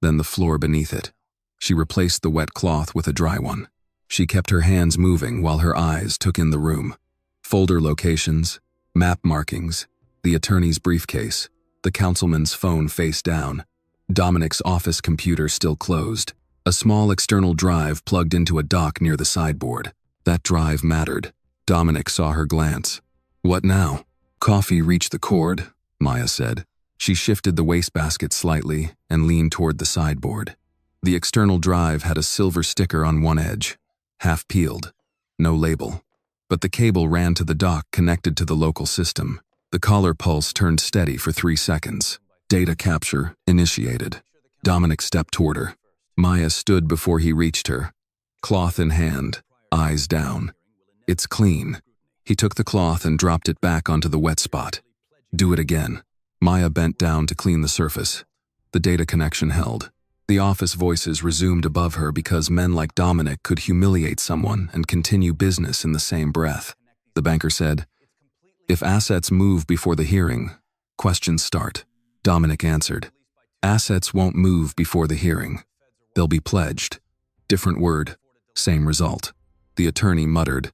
then the floor beneath it. She replaced the wet cloth with a dry one. She kept her hands moving while her eyes took in the room. Folder locations, map markings, the attorney's briefcase, the councilman's phone face down, Dominic's office computer still closed, a small external drive plugged into a dock near the sideboard. That drive mattered. Dominic saw her glance. What now? Coffee reached the cord, Maya said. She shifted the wastebasket slightly and leaned toward the sideboard. The external drive had a silver sticker on one edge, half peeled, no label. But the cable ran to the dock connected to the local system. The collar pulse turned steady for 3 seconds. Data capture initiated. Dominic stepped toward her. Maya stood before he reached her, cloth in hand, eyes down. It's clean. He took the cloth and dropped it back onto the wet spot. Do it again. Maya bent down to clean the surface. The data connection held. The office voices resumed above her because men like Dominic could humiliate someone and continue business in the same breath. The banker said, If assets move before the hearing, questions start. Dominic answered, Assets won't move before the hearing. They'll be pledged. Different word, same result. The attorney muttered,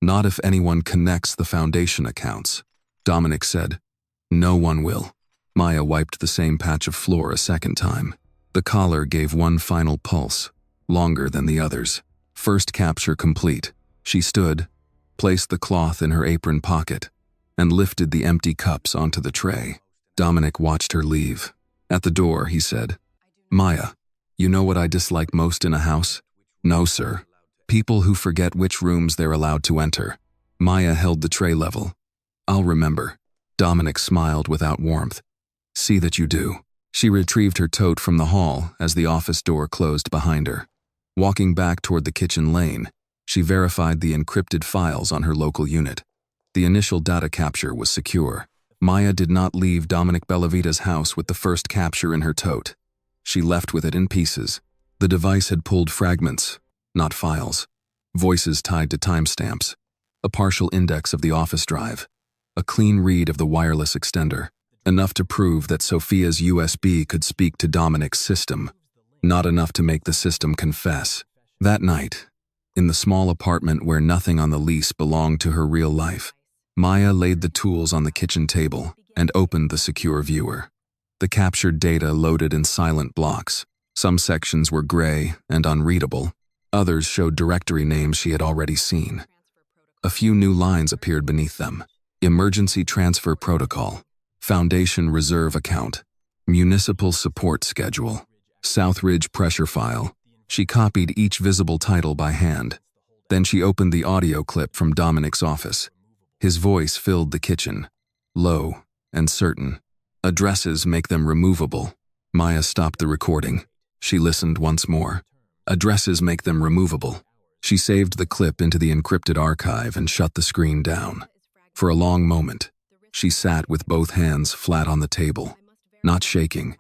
Not if anyone connects the foundation accounts. Dominic said, No one will. Maya wiped the same patch of floor a second time. The collar gave one final pulse, longer than the others. First capture complete. She stood, placed the cloth in her apron pocket, and lifted the empty cups onto the tray. Dominic watched her leave. At the door, he said, Maya, you know what I dislike most in a house? No, sir. People who forget which rooms they're allowed to enter. Maya held the tray level. I'll remember. Dominic smiled without warmth. See that you do. She retrieved her tote from the hall as the office door closed behind her. Walking back toward the kitchen lane, she verified the encrypted files on her local unit. The initial data capture was secure. Maya did not leave Dominic Bellavita's house with the first capture in her tote. She left with it in pieces. The device had pulled fragments, not files. Voices tied to timestamps. A partial index of the office drive. A clean read of the wireless extender. Enough to prove that Sophia's USB could speak to Dominic's system. Not enough to make the system confess. That night, in the small apartment where nothing on the lease belonged to her real life, Maya laid the tools on the kitchen table and opened the secure viewer. The captured data loaded in silent blocks. Some sections were gray and unreadable. Others showed directory names she had already seen. A few new lines appeared beneath them. Emergency Transfer Protocol. Foundation Reserve Account. Municipal Support Schedule. Southridge Pressure File. She copied each visible title by hand. Then she opened the audio clip from Dominic's office. His voice filled the kitchen. Low and certain. Addresses make them removable. Maya stopped the recording. She listened once more. Addresses make them removable. She saved the clip into the encrypted archive and shut the screen down. For a long moment, she sat with both hands flat on the table, not shaking,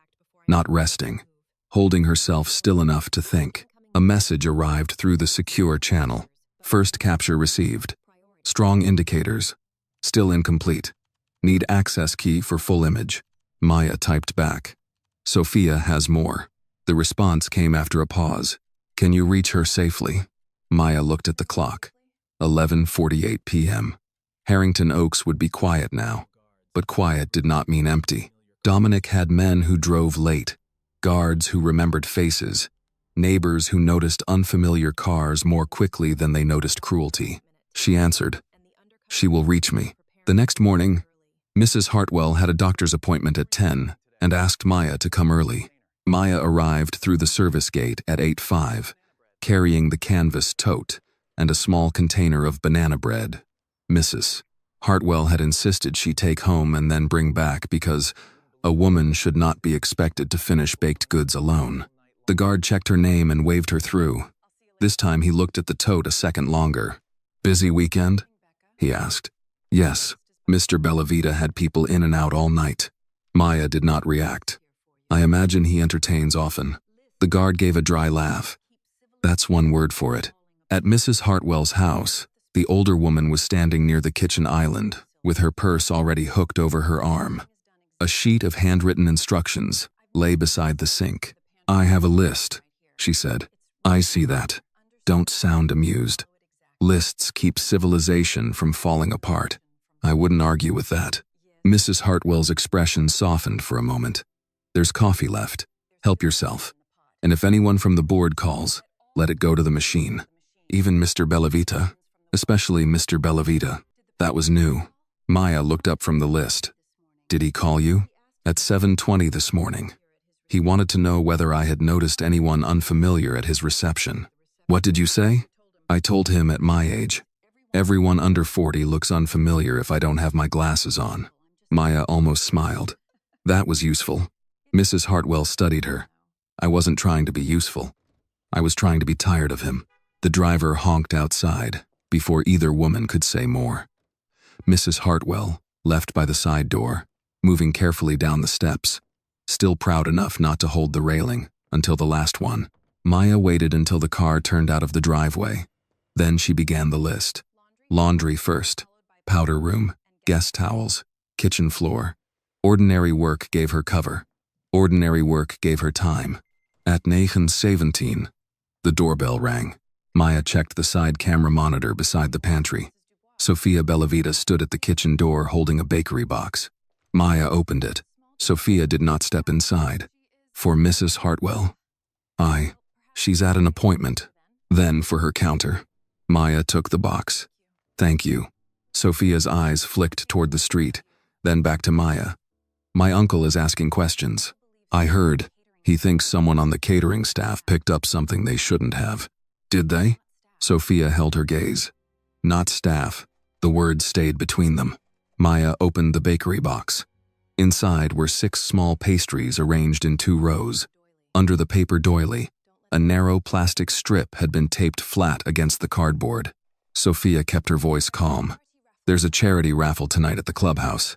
not resting, holding herself still enough to think. A message arrived through the secure channel. First capture received. Strong indicators. Still incomplete. Need access key for full image. Maya typed back. Sophia has more. The response came after a pause. Can you reach her safely? Maya looked at the clock. 11:48 p.m. Harrington Oaks would be quiet now, but quiet did not mean empty. Dominic had men who drove late, guards who remembered faces, neighbors who noticed unfamiliar cars more quickly than they noticed cruelty. She answered. She will reach me. The next morning, Mrs. Hartwell had a doctor's appointment at 10 and asked Maya to come early. Maya arrived through the service gate at 8:05, carrying the canvas tote and a small container of banana bread. Mrs. Hartwell had insisted she take home and then bring back because a woman should not be expected to finish baked goods alone. The guard checked her name and waved her through. This time he looked at the tote a second longer. "Busy weekend?" he asked. "Yes, Mr. Bellavita had people in and out all night." Maya did not react. "I imagine he entertains often." The guard gave a dry laugh. "That's one word for it." At Mrs. Hartwell's house, the older woman was standing near the kitchen island, with her purse already hooked over her arm. A sheet of handwritten instructions lay beside the sink. "I have a list," she said. "I see that. Don't sound amused. Lists keep civilization from falling apart. I wouldn't argue with that." Mrs. Hartwell's expression softened for a moment. "There's coffee left. Help yourself. And if anyone from the board calls, let it go to the machine. Even Mr. Bellavita, especially Mr. Bellavita." That was new. Maya looked up from the list. "Did he call you?" "At 7:20 this morning. He wanted to know whether I had noticed anyone unfamiliar at his reception." "What did you say?" "I told him at my age, everyone under 40 looks unfamiliar if I don't have my glasses on." Maya almost smiled. That was useful. Mrs. Hartwell studied her. "I wasn't trying to be useful. I was trying to be tired of him." The driver honked outside before either woman could say more. Mrs. Hartwell left by the side door, moving carefully down the steps, still proud enough not to hold the railing until the last one. Maya waited until the car turned out of the driveway. Then she began the list. Laundry first, powder room, guest towels, kitchen floor. Ordinary work gave her cover. Ordinary work gave her time. At 9:17, the doorbell rang. Maya checked the side camera monitor beside the pantry. Sophia Bellavita stood at the kitchen door holding a bakery box. Maya opened it. Sophia did not step inside. "For Mrs. Hartwell." She's at an appointment." Then for her counter. Maya took the box. "Thank you." Sophia's eyes flicked toward the street, then back to Maya. "My uncle is asking questions. I heard. He thinks someone on the catering staff picked up something they shouldn't have." "Did they?" Sophia held her gaze. "Not staff." The words stayed between them. Maya opened the bakery box. Inside were 6 small pastries arranged in 2 rows. Under the paper doily, a narrow plastic strip had been taped flat against the cardboard. Sophia kept her voice calm. "There's a charity raffle tonight at the clubhouse.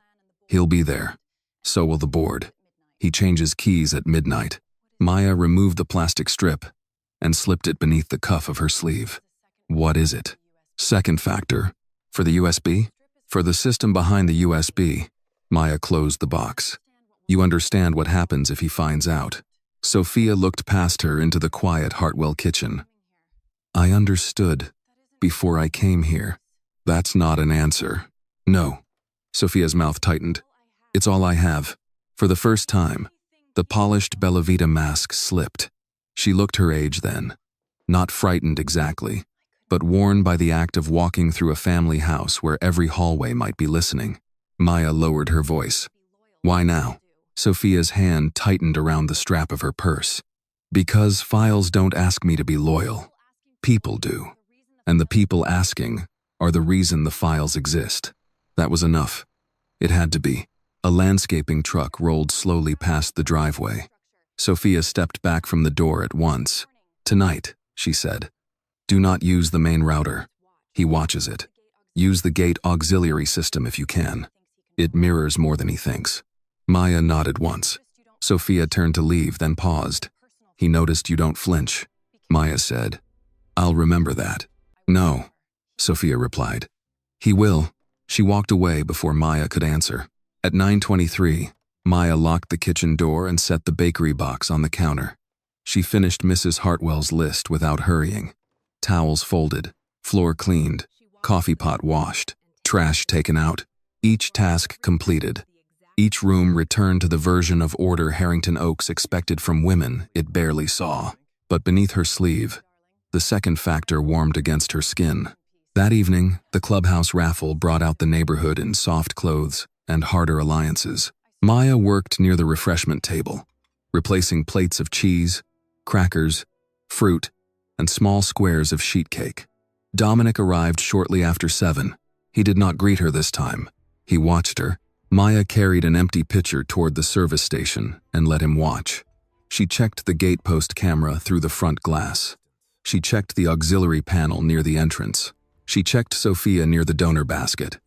He'll be there. So will the board. He changes keys at midnight." Maya removed the plastic strip and slipped it beneath the cuff of her sleeve. "What is it?" "Second factor. For the USB?" "For the system behind the USB." Maya closed the box. "You understand what happens if he finds out." Sophia looked past her into the quiet Hartwell kitchen. "I understood before I came here." "That's not an answer." "No." Sophia's mouth tightened. "It's all I have." For the first time, the polished Bellavita mask slipped. She looked her age then. Not frightened exactly, but worn by the act of walking through a family house where every hallway might be listening. Maya lowered her voice. "Why now?" Sophia's hand tightened around the strap of her purse. "Because files don't ask me to be loyal. People do. And the people asking are the reason the files exist." That was enough. It had to be. A landscaping truck rolled slowly past the driveway. Sophia stepped back from the door at once. "Tonight," she said, "do not use the main router. He watches it. Use the gate auxiliary system if you can. It mirrors more than he thinks." Maya nodded once. Sophia turned to leave, then paused. "He noticed you don't flinch," Maya said. "I'll remember that." "No," Sophia replied. "He will." She walked away before Maya could answer. At 9:23, Maya locked the kitchen door and set the bakery box on the counter. She finished Mrs. Hartwell's list without hurrying. Towels folded, floor cleaned, coffee pot washed, trash taken out. Each task completed. Each room returned to the version of order Harrington Oaks expected from women it barely saw. But beneath her sleeve, the second factor warmed against her skin. That evening, the clubhouse raffle brought out the neighborhood in soft clothes and harder alliances. Maya worked near the refreshment table, replacing plates of cheese, crackers, fruit, and small squares of sheet cake. Dominic arrived shortly after 7. He did not greet her this time. He watched her. Maya carried an empty pitcher toward the service station and let him watch. She checked the gatepost camera through the front glass. She checked the auxiliary panel near the entrance. She checked Sophia near the donor basket,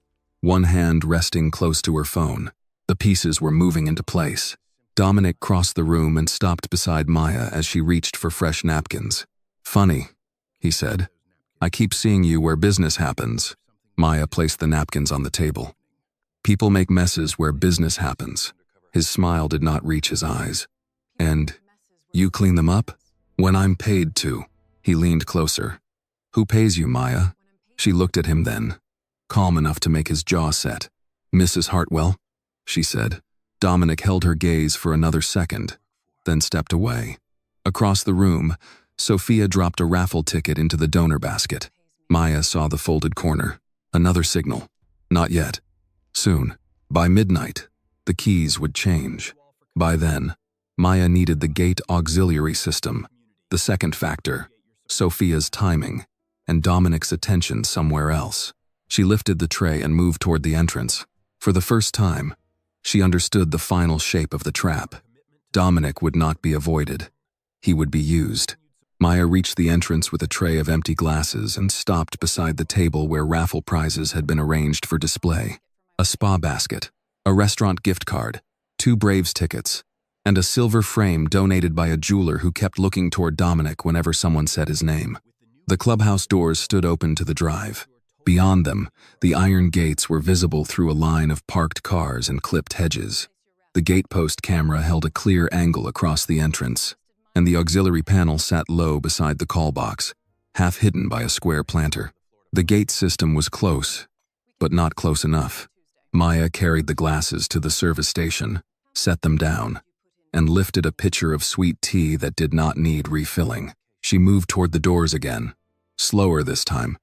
one hand resting close to her phone. The pieces were moving into place. Dominic crossed the room and stopped beside Maya as she reached for fresh napkins. "Funny," he said. "I keep seeing you where business happens." Maya placed the napkins on the table. "People make messes where business happens." His smile did not reach his eyes. "And you clean them up?" "When I'm paid to." He leaned closer. "Who pays you, Maya?" She looked at him then, calm enough to make his jaw set. "Mrs. Hartwell," she said. Dominic held her gaze for another second, then stepped away. Across the room, Sophia dropped a raffle ticket into the donor basket. Maya saw the folded corner. Another signal. Not yet. Soon. By midnight, the keys would change. By then, Maya needed the gate auxiliary system, the second factor, Sophia's timing, and Dominic's attention somewhere else. She lifted the tray and moved toward the entrance. For the first time, she understood the final shape of the trap. Dominic would not be avoided. He would be used. Maya reached the entrance with a tray of empty glasses and stopped beside the table where raffle prizes had been arranged for display. A spa basket, a restaurant gift card, 2 Braves tickets, and a silver frame donated by a jeweler who kept looking toward Dominic whenever someone said his name. The clubhouse doors stood open to the drive. Beyond them, the iron gates were visible through a line of parked cars and clipped hedges. The gatepost camera held a clear angle across the entrance, and the auxiliary panel sat low beside the call box, half hidden by a square planter. The gate system was close, but not close enough. Maya carried the glasses to the service station, set them down, and lifted a pitcher of sweet tea that did not need refilling. She moved toward the doors again, slower this time,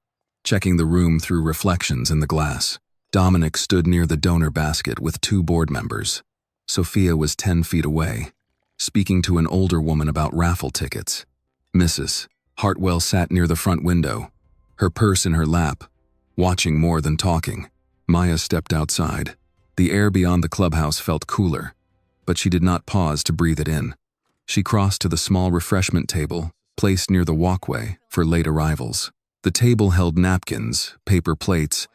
checking the room through reflections in the glass. Dominic stood near the donor basket with 2 board members. Sophia was 10 feet away, speaking to an older woman about raffle tickets. Mrs. Hartwell sat near the front window, her purse in her lap, watching more than talking. Maya stepped outside. The air beyond the clubhouse felt cooler, but she did not pause to breathe it in. She crossed to the small refreshment table, placed near the walkway for late arrivals. The table held napkins, paper plates,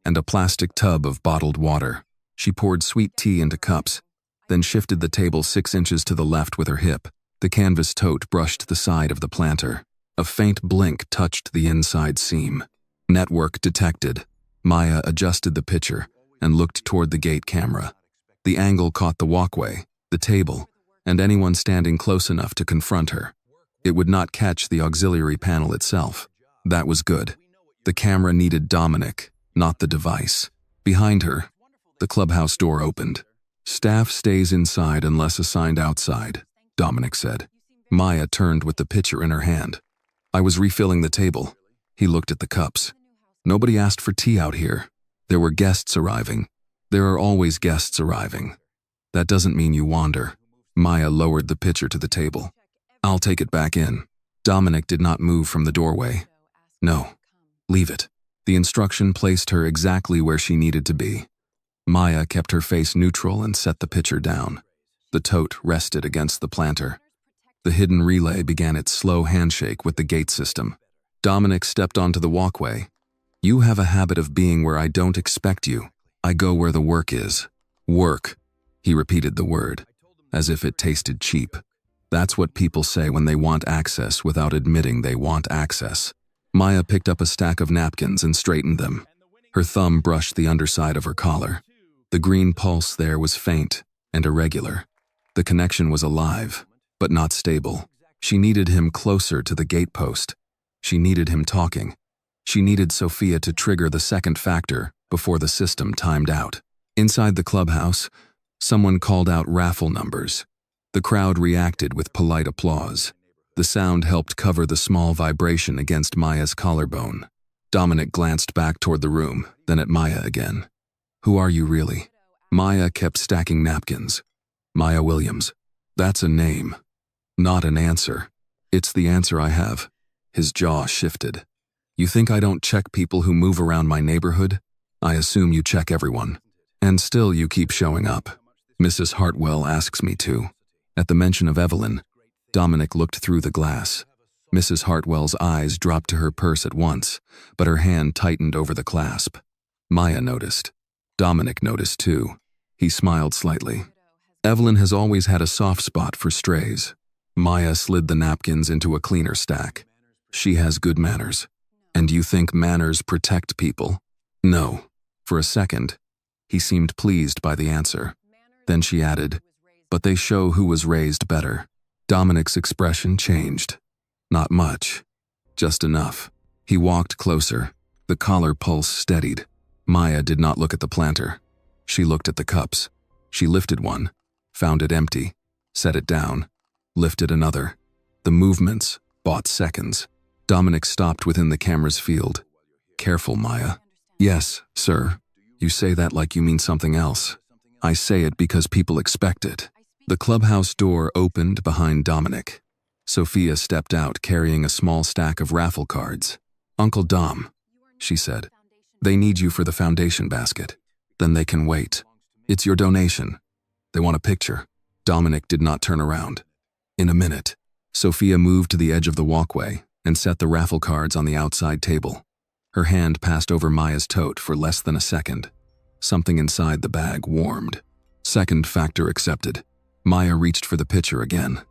and a plastic tub of bottled water. She poured sweet tea into cups, then shifted the table 6 inches to the left with her hip. The canvas tote brushed the side of the planter. A faint blink touched the inside seam. Network detected. Maya adjusted the pitcher and looked toward the gate camera. The angle caught the walkway, the table, and anyone standing close enough to confront her. It would not catch the auxiliary panel itself. That was good. The camera needed Dominic, not the device. Behind her, the clubhouse door opened. "Staff stays inside unless assigned outside," Dominic said. Maya turned with the pitcher in her hand. "I was refilling the table." He looked at the cups. "Nobody asked for tea out here. There were guests arriving. There are always guests arriving. That doesn't mean you wander." Maya lowered the pitcher to the table. "I'll take it back in." Dominic did not move from the doorway. "No, leave it." The instruction placed her exactly where she needed to be. Maya kept her face neutral and set the pitcher down. The tote rested against the planter. The hidden relay began its slow handshake with the gate system. Dominic stepped onto the walkway. "You have a habit of being where I don't expect you. I go where the work is." "Work." He repeated the word, as if it tasted cheap. That's what people say when they want access without admitting they want access. Maya picked up a stack of napkins and straightened them. Her thumb brushed the underside of her collar. The green pulse there was faint and irregular. The connection was alive, but not stable. She needed him closer to the gatepost. She needed him talking. She needed Sophia to trigger the second factor before the system timed out. Inside the clubhouse, someone called out raffle numbers. The crowd reacted with polite applause. The sound helped cover the small vibration against Maya's collarbone. Dominic glanced back toward the room, then at Maya again. Who are you really? Maya kept stacking napkins. Maya Williams. That's a name, not an answer. It's the answer I have. His jaw shifted. You think I don't check people who move around my neighborhood? I assume you check everyone. And still you keep showing up. Mrs. Hartwell asks me to. At the mention of Evelyn, Dominic looked through the glass. Mrs. Hartwell's eyes dropped to her purse at once, but her hand tightened over the clasp. Maya noticed. Dominic noticed too. He smiled slightly. Evelyn has always had a soft spot for strays. Maya slid the napkins into a cleaner stack. She has good manners. And you think manners protect people? No. For a second, he seemed pleased by the answer. Then she added, but they show who was raised better. Dominic's expression changed. Not much. Just enough. He walked closer. The collar pulse steadied. Maya did not look at the planter. She looked at the cups. She lifted one, found it empty, set it down, lifted another. The movements bought seconds. Dominic stopped within the camera's field. Careful, Maya. Yes, sir. You say that like you mean something else. I say it because people expect it. The clubhouse door opened behind Dominic. Sophia stepped out carrying a small stack of raffle cards. Uncle Dom, she said. They need you for the foundation basket. Then they can wait. It's your donation. They want a picture. Dominic did not turn around. In a minute, Sophia moved to the edge of the walkway and set the raffle cards on the outside table. Her hand passed over Maya's tote for less than a second. Something inside the bag warmed. Second factor accepted. Maya reached for the pitcher again.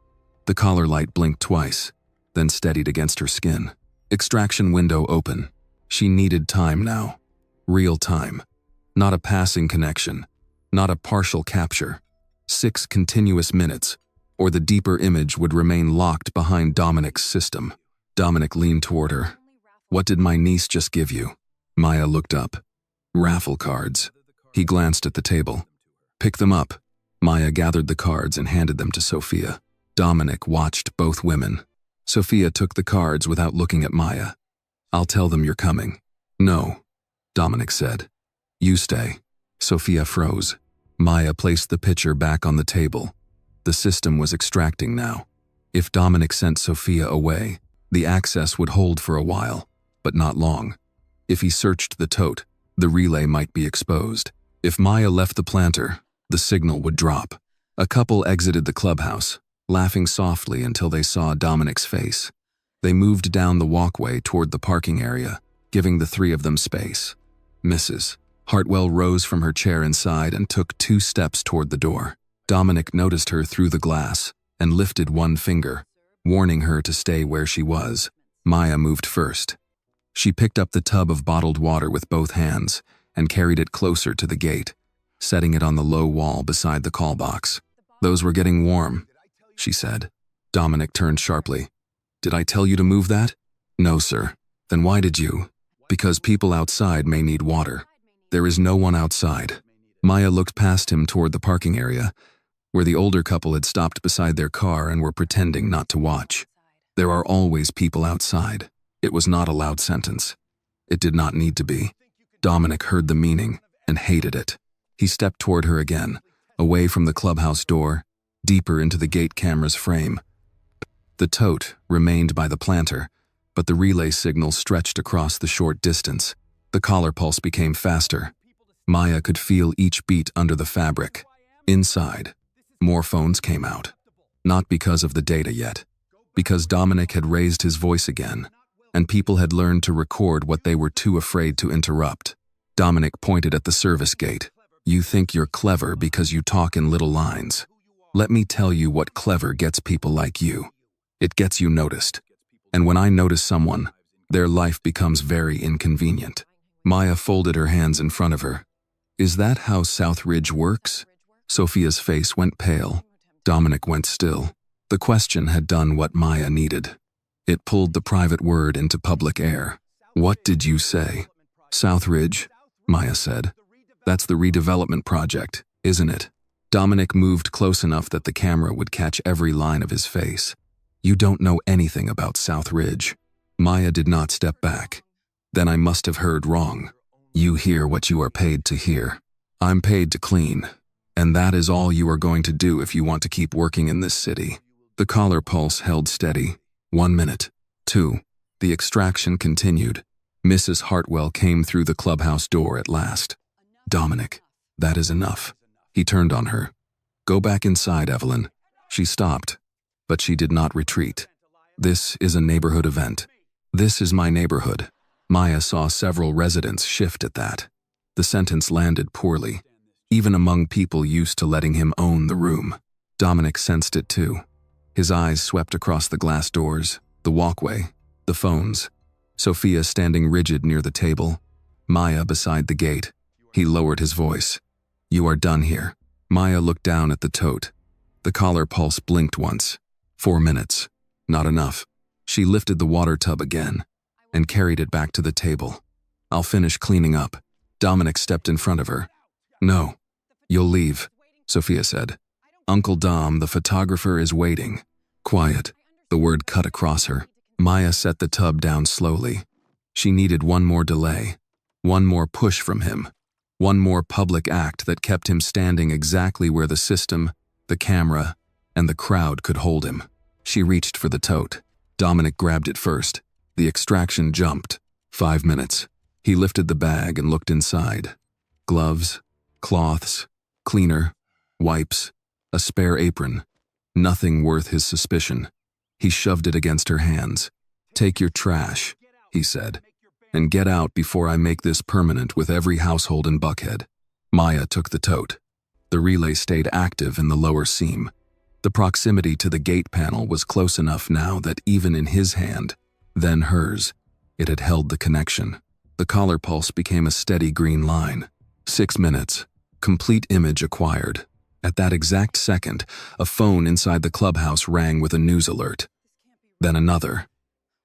The collar light blinked twice, then steadied against her skin. Extraction window open. She needed time now. Real time. Not a passing connection. Not a partial capture. 6 continuous minutes, or the deeper image would remain locked behind Dominic's system. Dominic leaned toward her. What did my niece just give you? Maya looked up. Raffle cards. He glanced at the table. Pick them up. Maya gathered the cards and handed them to Sophia. Dominic watched both women. Sophia took the cards without looking at Maya. I'll tell them you're coming. No, Dominic said. You stay. Sophia froze. Maya placed the pitcher back on the table. The system was extracting now. If Dominic sent Sophia away, the access would hold for a while, but not long. If he searched the tote, the relay might be exposed. If Maya left the planter, the signal would drop. A couple exited the clubhouse, laughing softly until they saw Dominic's face. They moved down the walkway toward the parking area, giving the 3 of them space. Mrs. Hartwell rose from her chair inside and took 2 steps toward the door. Dominic noticed her through the glass and lifted one finger, warning her to stay where she was. Maya moved first. She picked up the tub of bottled water with both hands and carried it closer to the gate, setting it on the low wall beside the call box. Those were getting warm, she said. Dominic turned sharply. Did I tell you to move that? No, sir. Then why did you? Because people outside may need water. There is no one outside. Maya looked past him toward the parking area, where the older couple had stopped beside their car and were pretending not to watch. There are always people outside. It was not a loud sentence. It did not need to be. Dominic heard the meaning and hated it. He stepped toward her again, away from the clubhouse door, deeper into the gate camera's frame. The tote remained by the planter, but the relay signal stretched across the short distance. The collar pulse became faster. Maya could feel each beat under the fabric. Inside, more phones came out. Not because of the data yet, because Dominic had raised his voice again, and people had learned to record what they were too afraid to interrupt. Dominic pointed at the service gate. You think you're clever because you talk in little lines. Let me tell you what clever gets people like you. It gets you noticed. And when I notice someone, their life becomes very inconvenient. Maya folded her hands in front of her. Is that how Southridge works? Sophia's face went pale. Dominic went still. The question had done what Maya needed. It pulled the private word into public air. What did you say? Southridge, Maya said. That's the redevelopment project, isn't it? Dominic moved close enough that the camera would catch every line of his face. You don't know anything about Southridge. Maya did not step back. Then I must have heard wrong. You hear what you are paid to hear. I'm paid to clean. And that is all you are going to do if you want to keep working in this city. The collar pulse held steady. 1 minute. 2. The extraction continued. Mrs. Hartwell came through the clubhouse door at last. Dominic, that is enough. He turned on her. Go back inside, Evelyn. She stopped, but she did not retreat. This is a neighborhood event. This is my neighborhood. Maya saw several residents shift at that. The sentence landed poorly, even among people used to letting him own the room. Dominic sensed it too. His eyes swept across the glass doors, the walkway, the phones. Sophia standing rigid near the table, Maya beside the gate. He lowered his voice. You are done here. Maya looked down at the tote. The collar pulse blinked once. 4 minutes. Not enough. She lifted the water tub again and carried it back to the table. I'll finish cleaning up. Dominic stepped in front of her. No. You'll leave, Sophia said. Uncle Dom, the photographer, is waiting. Quiet. The word cut across her. Maya set the tub down slowly. She needed one more delay. One more push from him. One more public act that kept him standing exactly where the system, the camera, and the crowd could hold him. She reached for the tote. Dominic grabbed it first. The extraction jumped. 5 minutes. He lifted the bag and looked inside. Gloves, cloths, cleaner, wipes, a spare apron. Nothing worth his suspicion. He shoved it against her hands. Take your trash, he said, and get out before I make this permanent with every household in Buckhead. Maya took the tote. The relay stayed active in the lower seam. The proximity to the gate panel was close enough now that even in his hand, then hers, it had held the connection. The collar pulse became a steady green line. 6 minutes. Complete image acquired. At that exact second, a phone inside the clubhouse rang with a news alert. Then another.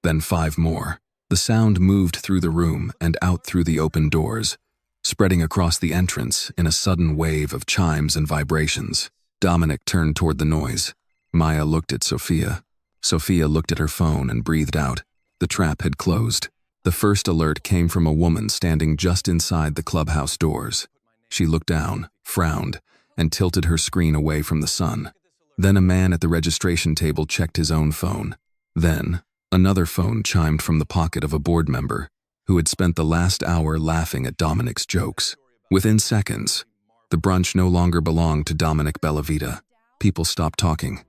Then 5 more. The sound moved through the room and out through the open doors, spreading across the entrance in a sudden wave of chimes and vibrations. Dominic turned toward the noise. Maya looked at Sophia. Sophia looked at her phone and breathed out. The trap had closed. The first alert came from a woman standing just inside the clubhouse doors. She looked down, frowned, and tilted her screen away from the sun. Then a man at the registration table checked his own phone. Then, another phone chimed from the pocket of a board member who had spent the last hour laughing at Dominic's jokes. Within seconds, the brunch no longer belonged to Dominic Bellavita. People stopped talking.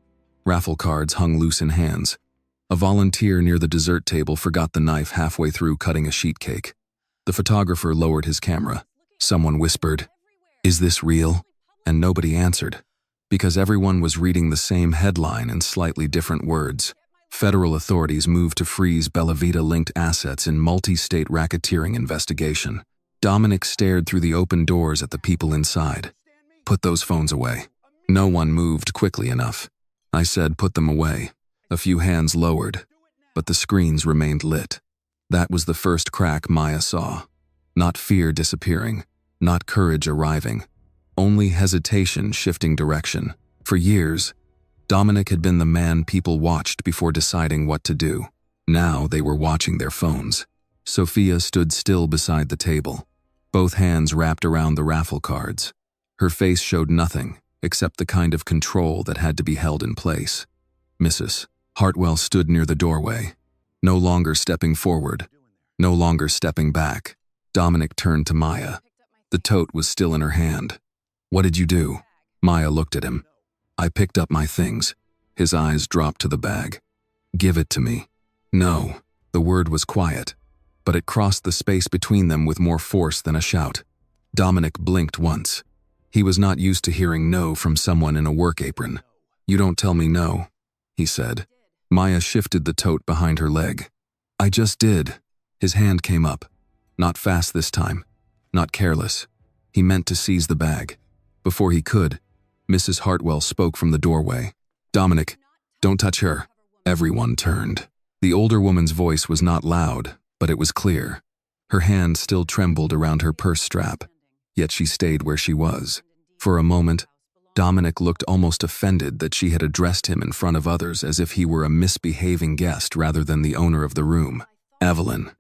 Raffle cards hung loose in hands. A volunteer near the dessert table forgot the knife halfway through cutting a sheet cake. The photographer lowered his camera. Someone whispered, "Is this real?" And nobody answered, because everyone was reading the same headline in slightly different words. Federal authorities moved to freeze Bellavita-linked assets in multi-state racketeering investigation. Dominic stared through the open doors at the people inside. Put those phones away. No one moved quickly enough. I said, put them away. A few hands lowered, but the screens remained lit. That was the first crack Maya saw. Not fear disappearing, not courage arriving, only hesitation shifting direction. For years, Dominic had been the man people watched before deciding what to do. Now they were watching their phones. Sophia stood still beside the table, both hands wrapped around the raffle cards. Her face showed nothing except the kind of control that had to be held in place. Mrs. Hartwell stood near the doorway, no longer stepping forward, no longer stepping back. Dominic turned to Maya. The tote was still in her hand. What did you do? Maya looked at him. I picked up my things. His eyes dropped to the bag. Give it to me. No. The word was quiet, but it crossed the space between them with more force than a shout. Dominic blinked once. He was not used to hearing no from someone in a work apron. You don't tell me no, he said. Maya shifted the tote behind her leg. I just did. His hand came up. Not fast this time. Not careless. He meant to seize the bag. Before he could, Mrs. Hartwell spoke from the doorway. Dominic, don't touch her. Everyone turned. The older woman's voice was not loud, but it was clear. Her hand still trembled around her purse strap, yet she stayed where she was. For a moment, Dominic looked almost offended that she had addressed him in front of others as if he were a misbehaving guest rather than the owner of the room. Evelyn,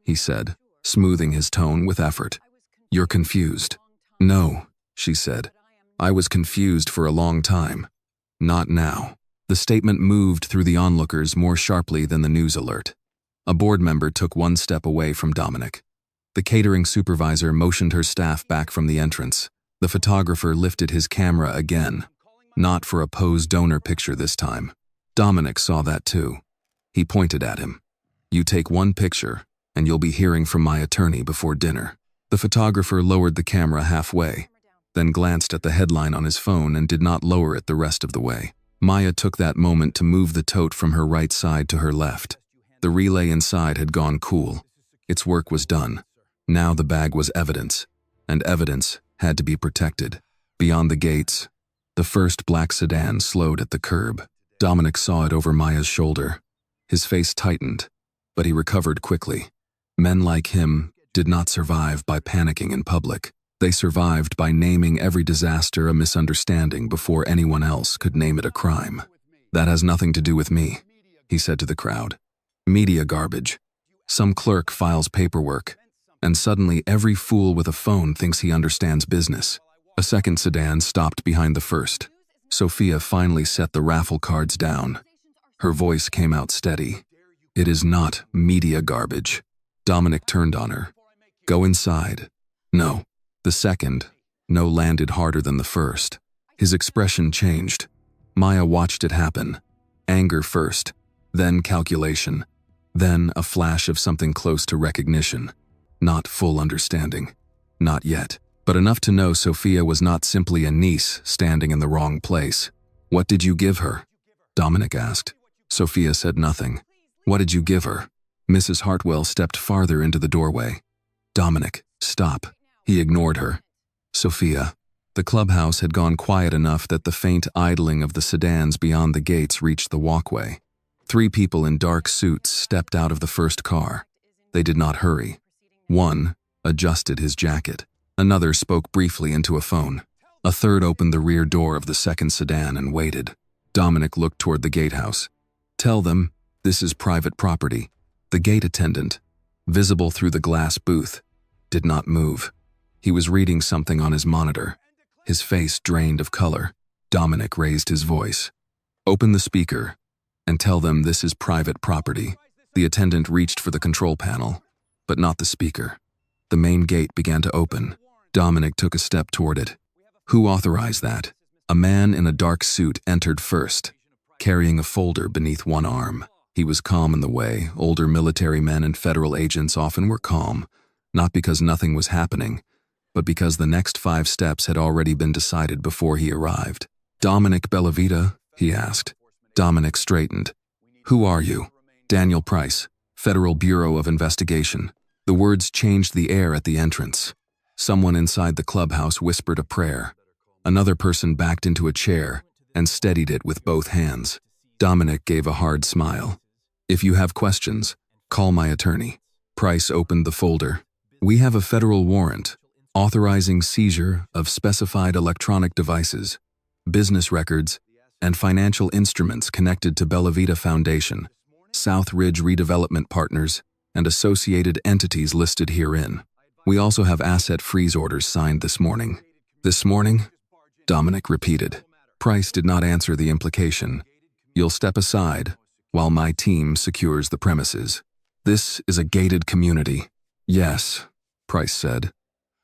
he said, smoothing his tone with effort. "You're confused." "No," she said. "I was confused for a long time. Not now." The statement moved through the onlookers more sharply than the news alert. A board member took one step away from Dominic. The catering supervisor motioned her staff back from the entrance. The photographer lifted his camera again, not for a pose donor picture this time. Dominic saw that too. He pointed at him. "You take one picture, and you'll be hearing from my attorney before dinner." The photographer lowered the camera halfway, then glanced at the headline on his phone and did not lower it the rest of the way. Maya took that moment to move the tote from her right side to her left. The relay inside had gone cool. Its work was done. Now the bag was evidence, and evidence had to be protected. Beyond the gates, the first black sedan slowed at the curb. Dominic saw it over Maya's shoulder. His face tightened, but he recovered quickly. Men like him did not survive by panicking in public. They survived by naming every disaster a misunderstanding before anyone else could name it a crime. "That has nothing to do with me," he said to the crowd. "Media garbage. Some clerk files paperwork, and suddenly every fool with a phone thinks he understands business." A second sedan stopped behind the first. Sophia finally set the raffle cards down. Her voice came out steady. "It is not media garbage." Dominic turned on her. "Go inside." "No." The second no landed harder than the first. His expression changed. Maya watched it happen. Anger first, then calculation, then a flash of something close to recognition. Not full understanding. Not yet. But enough to know Sophia was not simply a niece standing in the wrong place. "What did you give her?" Dominic asked. Sophia said nothing. "What did you give her?" Mrs. Hartwell stepped farther into the doorway. "Dominic, stop." He ignored her. "Sophia." The clubhouse had gone quiet enough that the faint idling of the sedans beyond the gates reached the walkway. 3 people in dark suits stepped out of the first car. They did not hurry. One adjusted his jacket. Another spoke briefly into a phone. A third opened the rear door of the second sedan and waited. Dominic looked toward the gatehouse. "Tell them this is private property." The gate attendant, visible through the glass booth, did not move. He was reading something on his monitor. His face drained of color. Dominic raised his voice. "Open the speaker and tell them this is private property." The attendant reached for the control panel, but not the speaker. The main gate began to open. Dominic took a step toward it. "Who authorized that?" A man in a dark suit entered first, carrying a folder beneath one arm. He was calm in the way older military men and federal agents often were calm, not because nothing was happening, but because the next 5 steps had already been decided before he arrived. "Dominic Bellavita?" he asked. Dominic straightened. "Who are you?" "Daniel Price, Federal Bureau of Investigation." The words changed the air at the entrance. Someone inside the clubhouse whispered a prayer. Another person backed into a chair and steadied it with both hands. Dominic gave a hard smile. "If you have questions, call my attorney." Price opened the folder. "We have a federal warrant authorizing seizure of specified electronic devices, business records, and financial instruments connected to Bellavita Foundation, South Ridge Redevelopment Partners, and associated entities listed herein. We also have asset freeze orders signed this morning." "This morning?" Dominic repeated. Price did not answer the implication. "You'll step aside while my team secures the premises. This is a gated community." "Yes," Price said.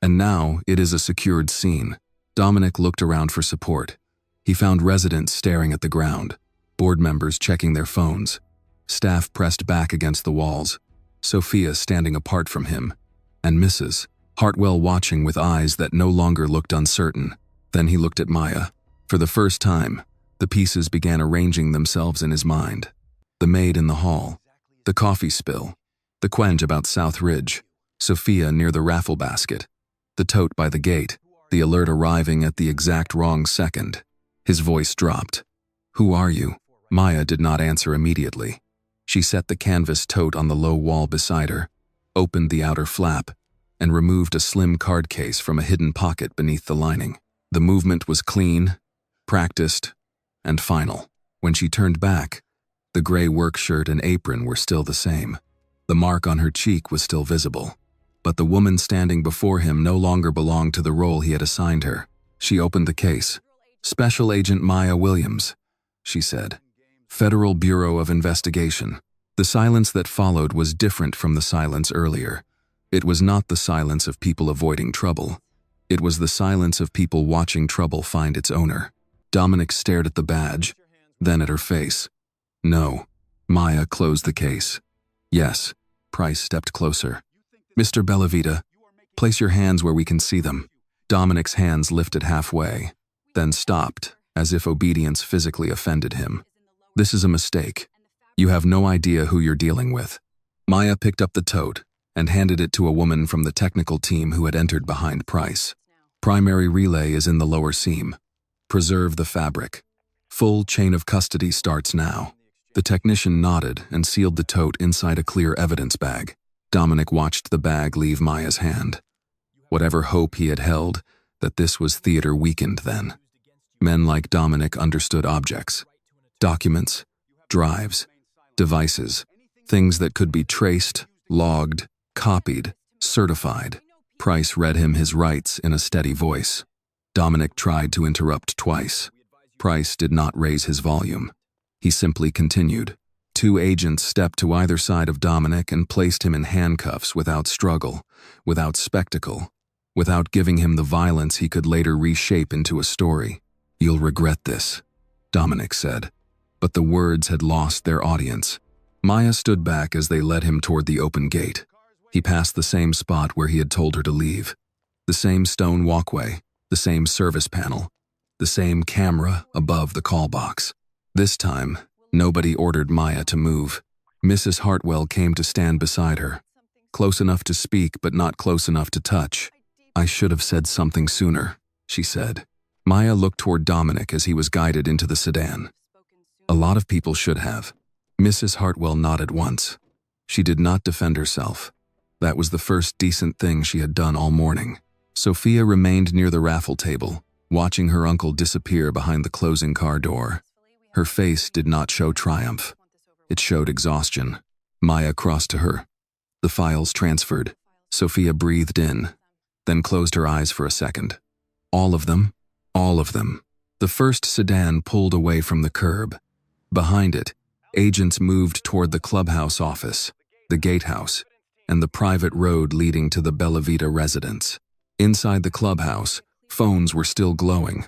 "And now it is a secured scene." Dominic looked around for support. He found residents staring at the ground, board members checking their phones, staff pressed back against the walls, Sophia standing apart from him, and Mrs. Hartwell watching with eyes that no longer looked uncertain. Then he looked at Maya. For the first time, the pieces began arranging themselves in his mind. The maid in the hall, the coffee spill, the quench about South Ridge, Sophia near the raffle basket, the tote by the gate, the alert arriving at the exact wrong second. His voice dropped. "Who are you?" Maya did not answer immediately. She set the canvas tote on the low wall beside her, opened the outer flap, and removed a slim card case from a hidden pocket beneath the lining. The movement was clean, practiced, and final. When she turned back, the gray work shirt and apron were still the same. The mark on her cheek was still visible. But the woman standing before him no longer belonged to the role he had assigned her. She opened the case. "Special Agent Maya Williams," she said. "Federal Bureau of Investigation." The silence that followed was different from the silence earlier. It was not the silence of people avoiding trouble. It was the silence of people watching trouble find its owner. Dominic stared at the badge, then at her face. "No." Maya closed the case. "Yes." Price stepped closer. "Mr. Bellavita, place your hands where we can see them." Dominic's hands lifted halfway, then stopped, as if obedience physically offended him. "This is a mistake. You have no idea who you're dealing with." Maya picked up the tote and handed it to a woman from the technical team who had entered behind Price. "Primary relay is in the lower seam. Preserve the fabric. Full chain of custody starts now." The technician nodded and sealed the tote inside a clear evidence bag. Dominic watched the bag leave Maya's hand. Whatever hope he had held that this was theater weakened then. Men like Dominic understood objects. Documents, drives, devices, things that could be traced, logged, copied, certified. Price read him his rights in a steady voice. Dominic tried to interrupt twice. Price did not raise his volume. He simply continued. Two agents stepped to either side of Dominic and placed him in handcuffs without struggle, without spectacle, without giving him the violence he could later reshape into a story. "You'll regret this," Dominic said. But the words had lost their audience. Maya stood back as they led him toward the open gate. He passed the same spot where he had told her to leave. The same stone walkway, the same service panel, the same camera above the call box. This time, nobody ordered Maya to move. Mrs. Hartwell came to stand beside her, close enough to speak but not close enough to touch. "I should have said something sooner," she said. Maya looked toward Dominic as he was guided into the sedan. "A lot of people should have." Mrs. Hartwell nodded once. She did not defend herself. That was the first decent thing she had done all morning. Sophia remained near the raffle table, watching her uncle disappear behind the closing car door. Her face did not show triumph. It showed exhaustion. Maya crossed to her. The files transferred. Sophia breathed in, then closed her eyes for a second. "All of them? All of them." The first sedan pulled away from the curb. Behind it, agents moved toward the clubhouse office, the gatehouse, and the private road leading to the Bellavita residence. Inside the clubhouse, phones were still glowing.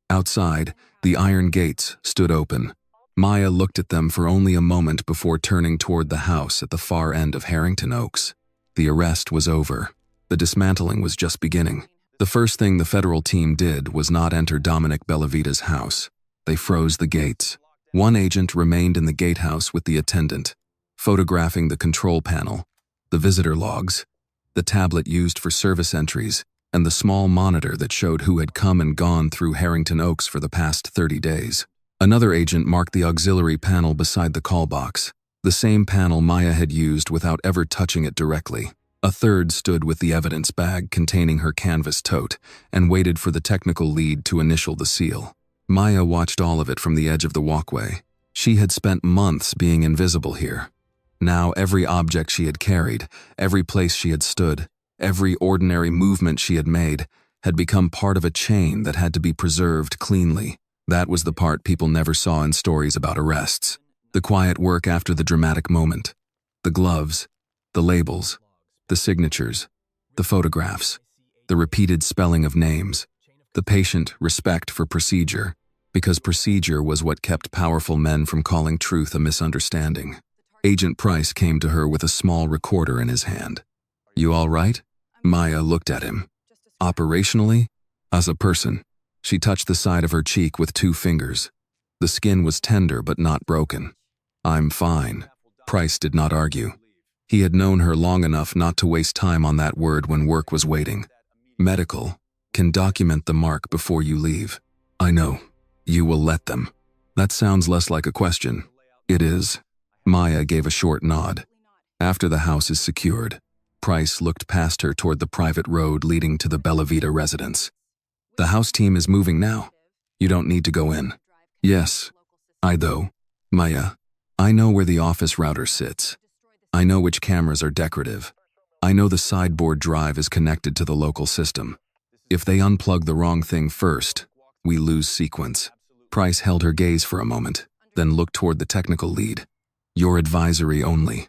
Outside, the iron gates stood open. Maya looked at them for only a moment before turning toward the house at the far end of Harrington Oaks. The arrest was over. The dismantling was just beginning. The first thing the federal team did was not enter Dominic Bellavita's house. They froze the gates. One agent remained in the gatehouse with the attendant, photographing the control panel, the visitor logs, the tablet used for service entries, and the small monitor that showed who had come and gone through Harrington Oaks for the past 30 days. Another agent marked the auxiliary panel beside the call box, the same panel Maya had used without ever touching it directly. A third stood with the evidence bag containing her canvas tote and waited for the technical lead to initial the seal. Maya watched all of it from the edge of the walkway. She had spent months being invisible here. Now every object she had carried, every place she had stood, every ordinary movement she had made, had become part of a chain that had to be preserved cleanly. That was the part people never saw in stories about arrests. The quiet work after the dramatic moment. The gloves, the labels, the signatures, the photographs, the repeated spelling of names, the patient respect for procedure, because procedure was what kept powerful men from calling truth a misunderstanding. Agent Price came to her with a small recorder in his hand. "You all right?" Maya looked at him. "Operationally? As a person." She touched the side of her cheek with 2 fingers. The skin was tender but not broken. "I'm fine." Price did not argue. He had known her long enough not to waste time on that word when work was waiting. "Medical can document the mark before you leave." "I know. You will let them." "That sounds less like a question." "It is." Maya gave a short nod. "After the house is secured." Price looked past her toward the private road leading to the Bellavita residence. "The house team is moving now. You don't need to go in." "Yes. Though. Maya, I know where the office router sits. I know which cameras are decorative. I know the sideboard drive is connected to the local system. If they unplug the wrong thing first, we lose sequence. Price held her gaze for a moment, then looked toward the technical lead. Your advisory only.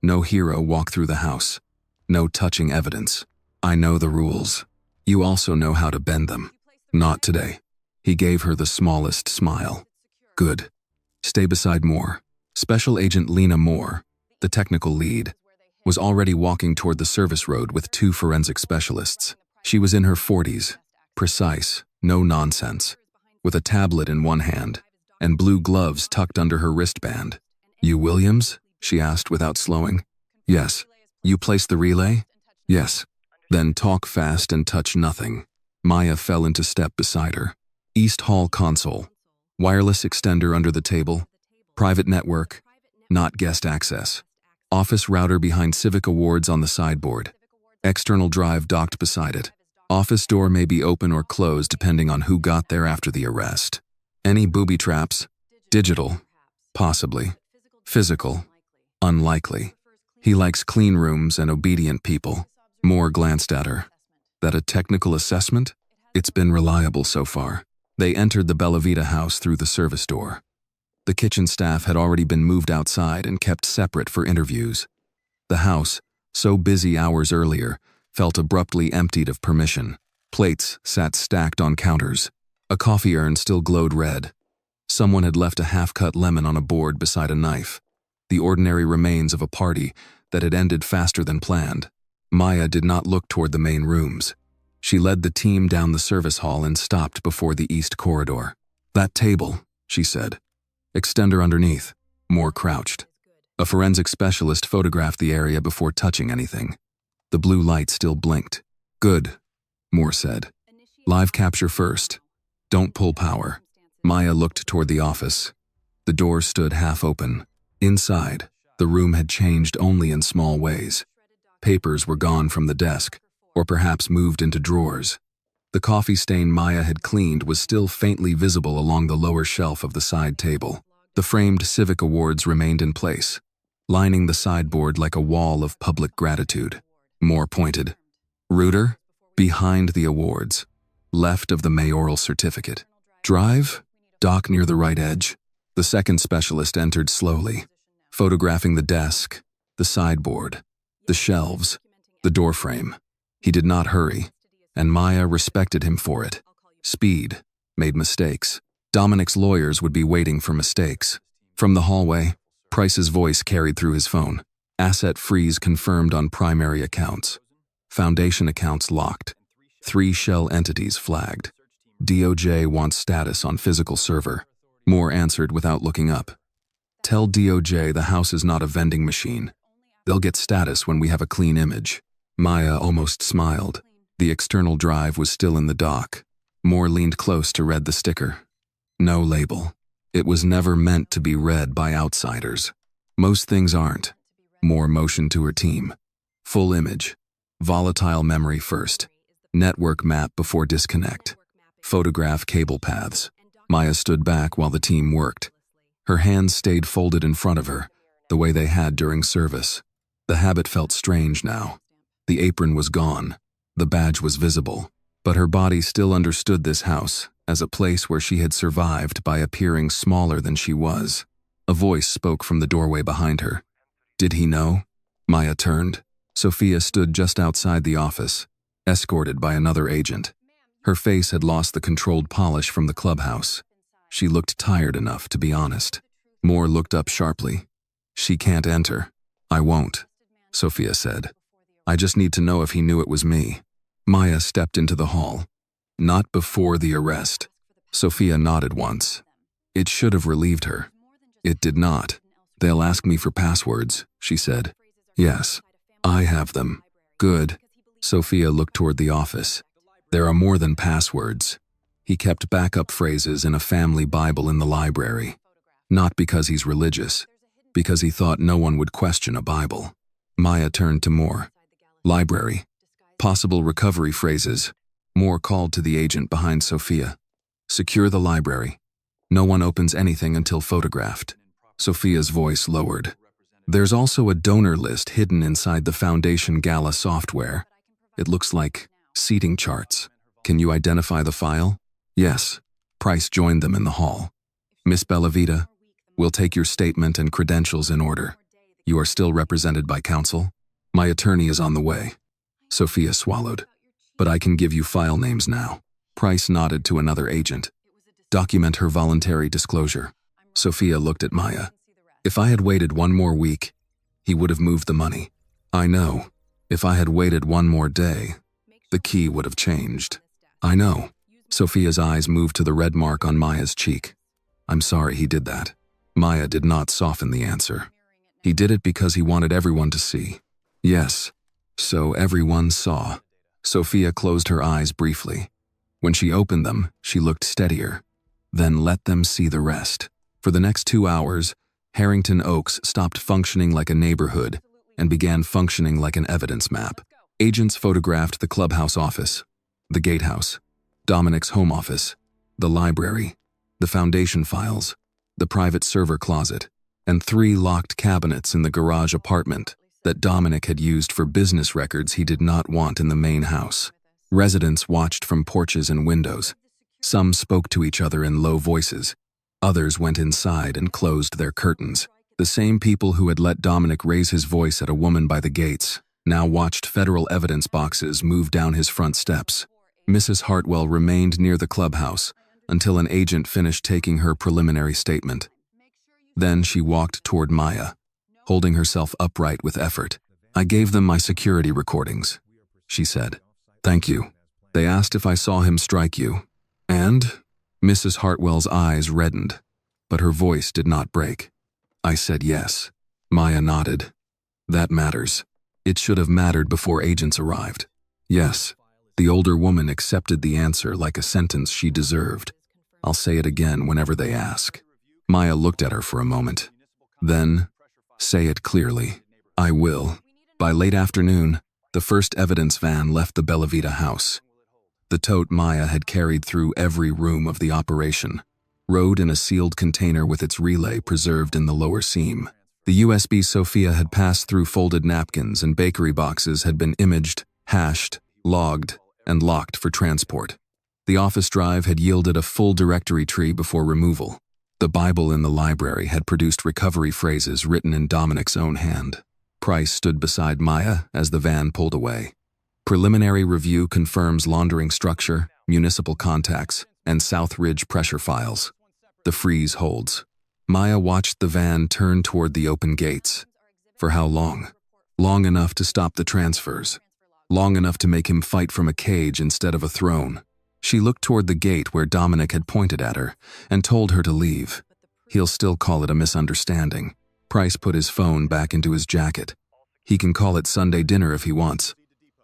No hero walk through the house. No touching evidence. I know the rules. You also know how to bend them. Not today. He gave her the smallest smile. Good. Stay beside Moore. Special Agent Lena Moore, the technical lead, was already walking toward the service road with 2 forensic specialists. She was in her 40s, precise, no nonsense, with a tablet in one hand and blue gloves tucked under her wristband. You Williams? She asked without slowing. Yes. You placed the relay? Yes. Then talk fast and touch nothing. Maya fell into step beside her. East Hall console. Wireless extender under the table. Private network. Not guest access. Office router behind Civic Awards on the sideboard. External drive docked beside it. Office door may be open or closed depending on who got there after the arrest. Any booby traps? Digital. Possibly. Physical. Unlikely. He likes clean rooms and obedient people. Moore glanced at her. That a technical assessment? It's been reliable so far. They entered the Bella Vita house through the service door. The kitchen staff had already been moved outside and kept separate for interviews. The house, so busy hours earlier, felt abruptly emptied of permission. Plates sat stacked on counters. A coffee urn still glowed red. Someone had left a half-cut lemon on a board beside a knife. The ordinary remains of a party that had ended faster than planned. Maya did not look toward the main rooms. She led the team down the service hall and stopped before the east corridor. That table, she said. Extender underneath. Moore crouched. A forensic specialist photographed the area before touching anything. The blue light still blinked. Good, Moore said. Live capture first. Don't pull power. Maya looked toward the office. The door stood half open. Inside, the room had changed only in small ways. Papers were gone from the desk, or perhaps moved into drawers. The coffee stain Maya had cleaned was still faintly visible along the lower shelf of the side table. The framed Civic Awards remained in place, lining the sideboard like a wall of public gratitude. Moore pointed. Reuter, behind the awards, left of the mayoral certificate. Drive, dock near the right edge. The second specialist entered slowly, photographing the desk, the sideboard, the shelves, the doorframe. He did not hurry, and Maya respected him for it. Speed made mistakes. Dominic's lawyers would be waiting for mistakes. From the hallway, Price's voice carried through his phone. Asset freeze confirmed on primary accounts. Foundation accounts locked. 3 shell entities flagged. DOJ wants status on physical server. Moore answered without looking up. Tell DOJ the house is not a vending machine. They'll get status when we have a clean image. Maya almost smiled. The external drive was still in the dock. Moore leaned close to read the sticker. No label. It was never meant to be read by outsiders. Most things aren't. Moore motioned to her team. Full image. Volatile memory first. Network map before disconnect. Photograph cable paths. Maya stood back while the team worked. Her hands stayed folded in front of her, the way they had during service. The habit felt strange now. The apron was gone. The badge was visible. But her body still understood this house as a place where she had survived by appearing smaller than she was. A voice spoke from the doorway behind her. Did he know? Maya turned. Sophia stood just outside the office, escorted by another agent. Her face had lost the controlled polish from the clubhouse. She looked tired enough to be honest. Moore looked up sharply. She can't enter. I won't, Sophia said. I just need to know if he knew it was me. Maya stepped into the hall. Not before the arrest. Sophia nodded once. It should have relieved her. It did not. They'll ask me for passwords, she said. Yes, I have them. Good. Sophia looked toward the office. There are more than passwords. He kept backup phrases in a family Bible in the library. Not because he's religious, because he thought no one would question a Bible. Maya turned to Moore. Library. Possible recovery phrases. Moore called to the agent behind Sophia. Secure the library. No one opens anything until photographed. Sophia's voice lowered. There's also a donor list hidden inside the Foundation Gala software. It looks like seating charts. Can you identify the file? Yes. Price joined them in the hall. Miss Bellavita, we'll take your statement and credentials in order. You are still represented by counsel? My attorney is on the way. Sophia swallowed. But I can give you file names now. Price nodded to another agent. Document her voluntary disclosure. Sophia looked at Maya. If I had waited one more week, he would have moved the money. I know. If I had waited one more day, the key would have changed. I know. Sophia's eyes moved to the red mark on Maya's cheek. I'm sorry he did that. Maya did not soften the answer. He did it because he wanted everyone to see. Yes. So everyone saw. Sophia closed her eyes briefly. When she opened them, she looked steadier. Then let them see the rest. For the next 2 hours, Harrington Oaks stopped functioning like a neighborhood and began functioning like an evidence map. Agents photographed the clubhouse office, the gatehouse, Dominic's home office, the library, the foundation files, the private server closet, and 3 locked cabinets in the garage apartment that Dominic had used for business records he did not want in the main house. Residents watched from porches and windows. Some spoke to each other in low voices. Others went inside and closed their curtains. The same people who had let Dominic raise his voice at a woman by the gates now watched federal evidence boxes move down his front steps. Mrs. Hartwell remained near the clubhouse until an agent finished taking her preliminary statement. Then she walked toward Maya, holding herself upright with effort. I gave them my security recordings, she said. Thank you. They asked if I saw him strike you. And? Mrs. Hartwell's eyes reddened, but her voice did not break. I said yes. Maya nodded. That matters. It should have mattered before agents arrived. Yes. The older woman accepted the answer like a sentence she deserved. I'll say it again whenever they ask. Maya looked at her for a moment. Then, say it clearly. I will. By late afternoon, the first evidence van left the Bellavita house. The tote Maya had carried through every room of the operation rode in a sealed container with its relay preserved in the lower seam. The USB Sophia had passed through folded napkins and bakery boxes had been imaged, hashed, logged, and locked for transport. The office drive had yielded a full directory tree before removal. The Bible in the library had produced recovery phrases written in Dominic's own hand. Price stood beside Maya as the van pulled away. Preliminary review confirms laundering structure, municipal contacts, and South Ridge pressure files. The freeze holds. Maya watched the van turn toward the open gates. For how long? Long enough to stop the transfers. Long enough to make him fight from a cage instead of a throne. She looked toward the gate where Dominic had pointed at her and told her to leave. He'll still call it a misunderstanding. Price put his phone back into his jacket. He can call it Sunday dinner if he wants.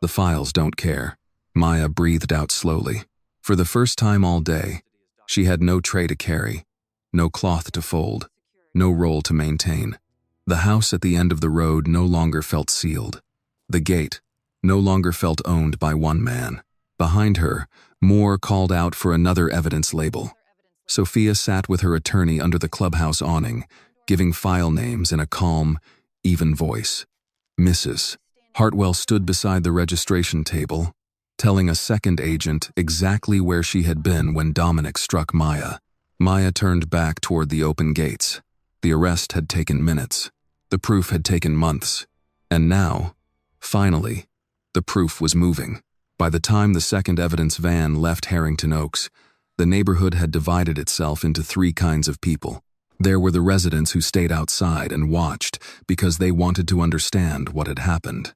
The files don't care. Maya breathed out slowly. For the first time all day, she had no tray to carry, no cloth to fold, no roll to maintain. The house at the end of the road no longer felt sealed. The gate no longer felt owned by one man. Behind her, Moore called out for another evidence label. Sophia sat with her attorney under the clubhouse awning, giving file names in a calm, even voice. Mrs. Hartwell stood beside the registration table, telling a second agent exactly where she had been when Dominic struck Maya. Maya turned back toward the open gates. The arrest had taken minutes. The proof had taken months. And now, finally, the proof was moving. By the time the second evidence van left Harrington Oaks, the neighborhood had divided itself into 3 kinds of people. There were the residents who stayed outside and watched because they wanted to understand what had happened.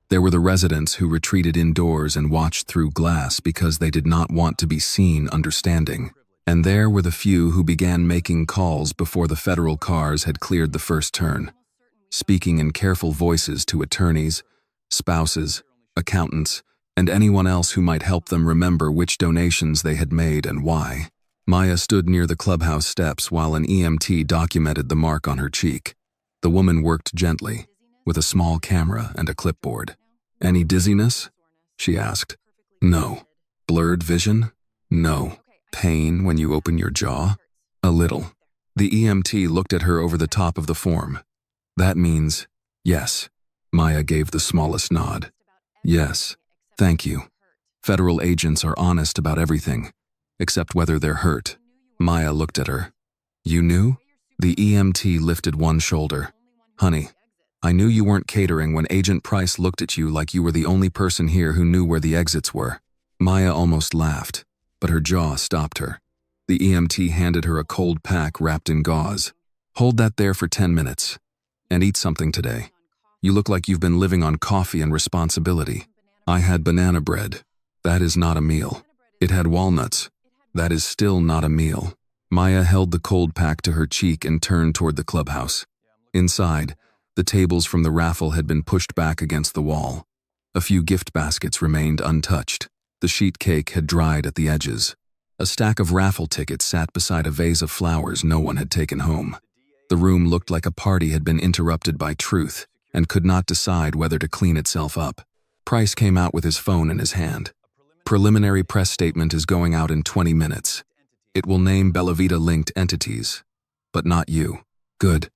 There were the residents who retreated indoors and watched through glass because they did not want to be seen understanding. And there were the few who began making calls before the federal cars had cleared the first turn, speaking in careful voices to attorneys, spouses, accountants, and anyone else who might help them remember which donations they had made and why. Maya stood near the clubhouse steps while an EMT documented the mark on her cheek. The woman worked gently, with a small camera and a clipboard. Any dizziness? She asked. No. Blurred vision? No. Pain when you open your jaw? A little. The EMT looked at her over the top of the form. That means, yes. Maya gave the smallest nod. Yes, thank you. Federal agents are honest about everything, except whether they're hurt. Maya looked at her. You knew? The EMT lifted one shoulder. Honey, I knew you weren't catering when Agent Price looked at you like you were the only person here who knew where the exits were. Maya almost laughed, but her jaw stopped her. The EMT handed her a cold pack wrapped in gauze. Hold that there for 10 minutes. And eat something today. You look like you've been living on coffee and responsibility. I had banana bread. That is not a meal. It had walnuts. That is still not a meal. Maya held the cold pack to her cheek and turned toward the clubhouse. Inside, the tables from the raffle had been pushed back against the wall. A few gift baskets remained untouched. The sheet cake had dried at the edges. A stack of raffle tickets sat beside a vase of flowers no one had taken home. The room looked like a party had been interrupted by truth and could not decide whether to clean itself up. Price came out with his phone in his hand. Preliminary press statement is going out in 20 minutes. It will name Bellavita-linked entities, but not you. Good.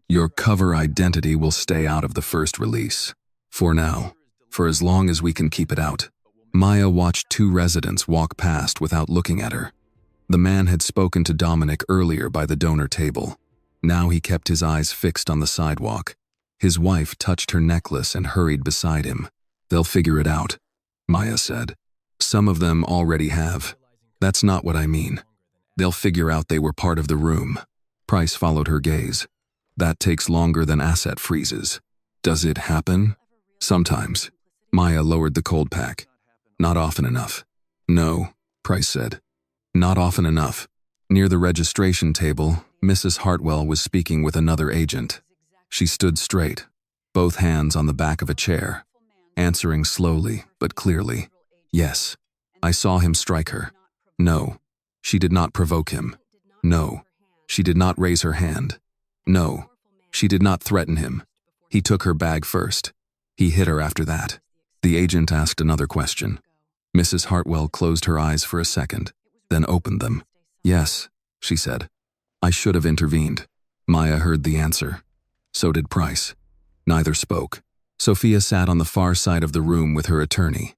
Your cover identity will stay out of the first release. For now, for as long as we can keep it out. Maya watched two residents walk past without looking at her. The man had spoken to Dominic earlier by the donor table. Now he kept his eyes fixed on the sidewalk. His wife touched her necklace and hurried beside him. They'll figure it out, Maya said. Some of them already have. That's not what I mean. They'll figure out they were part of the room. Price followed her gaze. That takes longer than asset freezes. Does it happen? Sometimes. Maya lowered the cold pack. Not often enough. No, Price said. Not often enough. Near the registration table, Mrs. Hartwell was speaking with another agent. She stood straight, both hands on the back of a chair, answering slowly but clearly. Yes, I saw him strike her. No, she did not provoke him. No, she did not raise her hand. No, she did not threaten him. He took her bag first. He hit her after that. The agent asked another question. Mrs. Hartwell closed her eyes for a second, then opened them. Yes, she said. I should have intervened. Maya heard the answer. So did Price. Neither spoke. Sophia sat on the far side of the room with her attorney,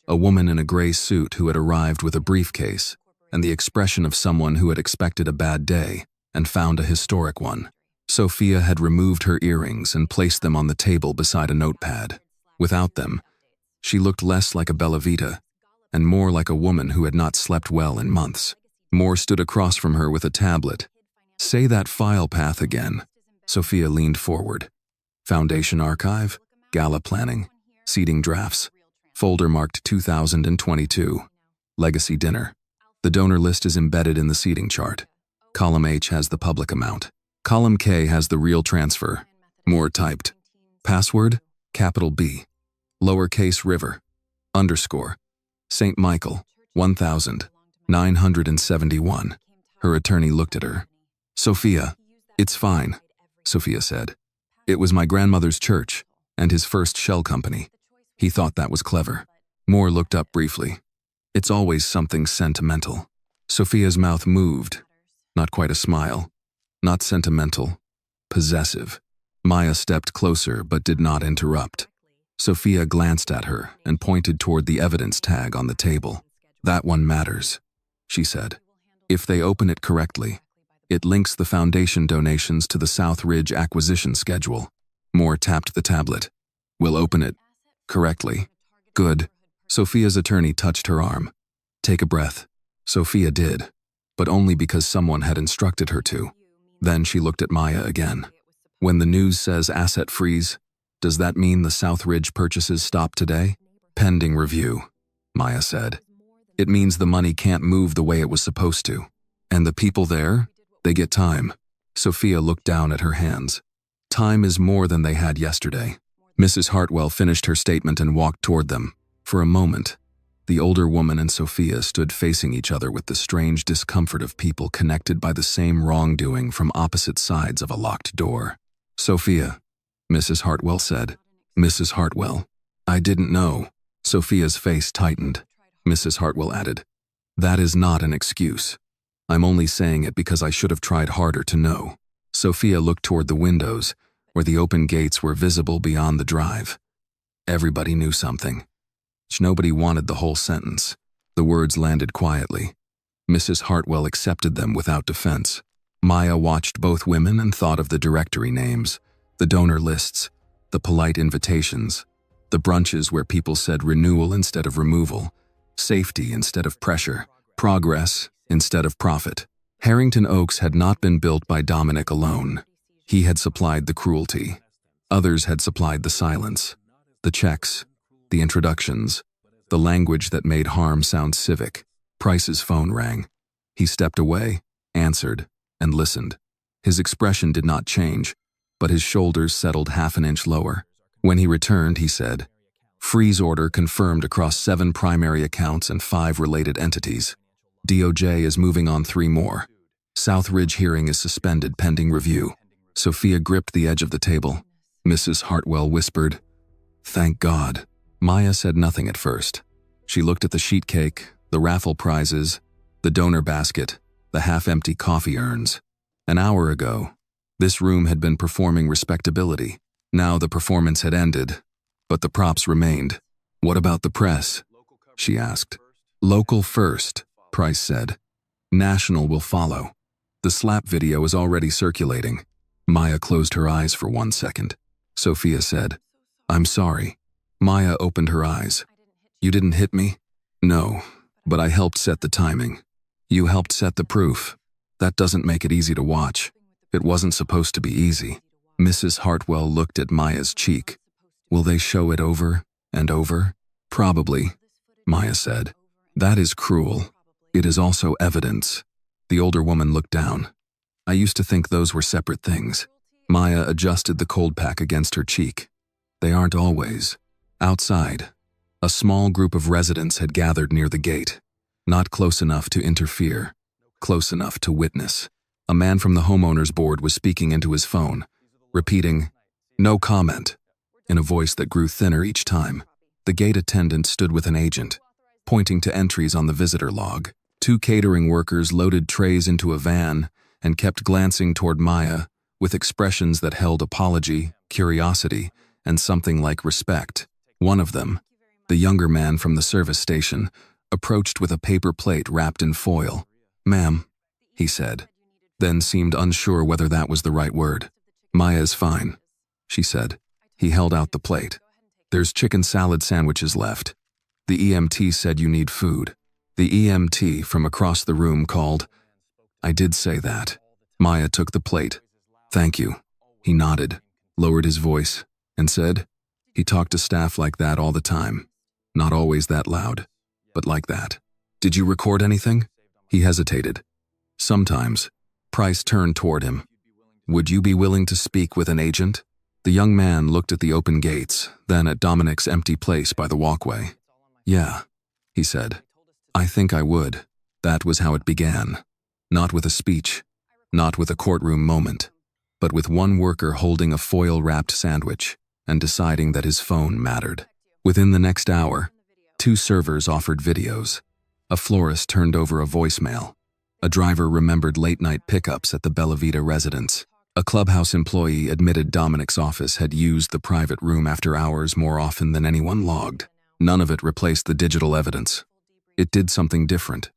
a woman in a gray suit who had arrived with a briefcase and the expression of someone who had expected a bad day and found a historic one. Sophia had removed her earrings and placed them on the table beside a notepad. Without them, she looked less like a Bellavita and more like a woman who had not slept well in months. Moore stood across from her with a tablet. Say that file path again. Sophia leaned forward. Foundation archive, gala planning, seating drafts, folder marked 2022, legacy dinner. The donor list is embedded in the seating chart. Column H has the public amount. Column K has the real transfer. Moore typed. Password, capital B. Lowercase river. Underscore. St. Michael, 1971. Her attorney looked at her. Sophia, it's fine, Sophia said. It was my grandmother's church and his first shell company. He thought that was clever. Moore looked up briefly. It's always something sentimental. Sophia's mouth moved. Not quite a smile. Not sentimental. Possessive. Maya stepped closer but did not interrupt. Sophia glanced at her and pointed toward the evidence tag on the table. That one matters, she said. If they open it correctly, it links the foundation donations to the South Ridge acquisition schedule. Moore tapped the tablet. We'll open it correctly. Good. Sophia's attorney touched her arm. Take a breath. Sophia did, but only because someone had instructed her to. Then she looked at Maya again. When the news says asset freeze, does that mean the South Ridge purchases stop today? Pending review, Maya said. It means the money can't move the way it was supposed to. And the people there? They get time. Sophia looked down at her hands. Time is more than they had yesterday. Mrs. Hartwell finished her statement and walked toward them. For a moment, the older woman and Sophia stood facing each other with the strange discomfort of people connected by the same wrongdoing from opposite sides of a locked door. Sophia, Mrs. Hartwell said. Mrs. Hartwell. I didn't know. Sophia's face tightened. Mrs. Hartwell added, that is not an excuse. I'm only saying it because I should have tried harder to know. Sophia looked toward the windows, where the open gates were visible beyond the drive. Everybody knew something. Nobody wanted the whole sentence. The words landed quietly. Mrs. Hartwell accepted them without defense. Maya watched both women and thought of the directory names, the donor lists, the polite invitations, the brunches where people said renewal instead of removal, safety instead of pressure, progress instead of profit. Harrington Oaks had not been built by Dominic alone. He had supplied the cruelty. Others had supplied the silence, the checks, the introductions, the language that made harm sound civic. Price's phone rang. He stepped away, answered, and listened. His expression did not change, but his shoulders settled half an inch lower. When he returned, he said, "Freeze order confirmed across 7 primary accounts and 5 related entities. DOJ is moving on 3 more. Southridge hearing is suspended pending review." Sophia gripped the edge of the table. Mrs. Hartwell whispered, "Thank God." Maya said nothing at first. She looked at the sheet cake, the raffle prizes, the donor basket, the half-empty coffee urns. An hour ago, this room had been performing respectability. Now the performance had ended, but the props remained. "What about the press?" she asked. "Local first," Price said. "National will follow. The slap video is already circulating." Maya closed her eyes for 1 second. Sophia said, "I'm sorry." Maya opened her eyes. "You didn't hit me?" "No, but I helped set the timing. You helped set the proof. That doesn't make it easy to watch. It wasn't supposed to be easy." Mrs. Hartwell looked at Maya's cheek. "Will they show it over and over?" "Probably," Maya said. "That is cruel. It is also evidence." The older woman looked down. "I used to think those were separate things." Maya adjusted the cold pack against her cheek. "They aren't always." Outside, a small group of residents had gathered near the gate, not close enough to interfere, close enough to witness. A man from the homeowners board was speaking into his phone, repeating, "No comment," in a voice that grew thinner each time. The gate attendant stood with an agent, pointing to entries on the visitor log. 2 catering workers loaded trays into a van and kept glancing toward Maya with expressions that held apology, curiosity, and something like respect. One of them, the younger man from the service station, approached with a paper plate wrapped in foil. "Ma'am," he said, then seemed unsure whether that was the right word. "Maya is fine," she said. He held out the plate. "There's chicken salad sandwiches left. The EMT said you need food." The EMT from across the room called. "I did say that." Maya took the plate. "Thank you." He nodded, lowered his voice, and said, "He talked to staff like that all the time. Not always that loud, but like that." "Did you record anything?" He hesitated. "Sometimes." Price turned toward him. "Would you be willing to speak with an agent?" The young man looked at the open gates, then at Dominic's empty place by the walkway. "Yeah," he said. "I think I would." That was how it began. Not with a speech, not with a courtroom moment, but with one worker holding a foil-wrapped sandwich and deciding that his phone mattered. Within the next hour, 2 servers offered videos. A florist turned over a voicemail. A driver remembered late-night pickups at the Bella Vita residence. A clubhouse employee admitted Dominic's office had used the private room after hours more often than anyone logged. None of it replaced the digital evidence. It did something different.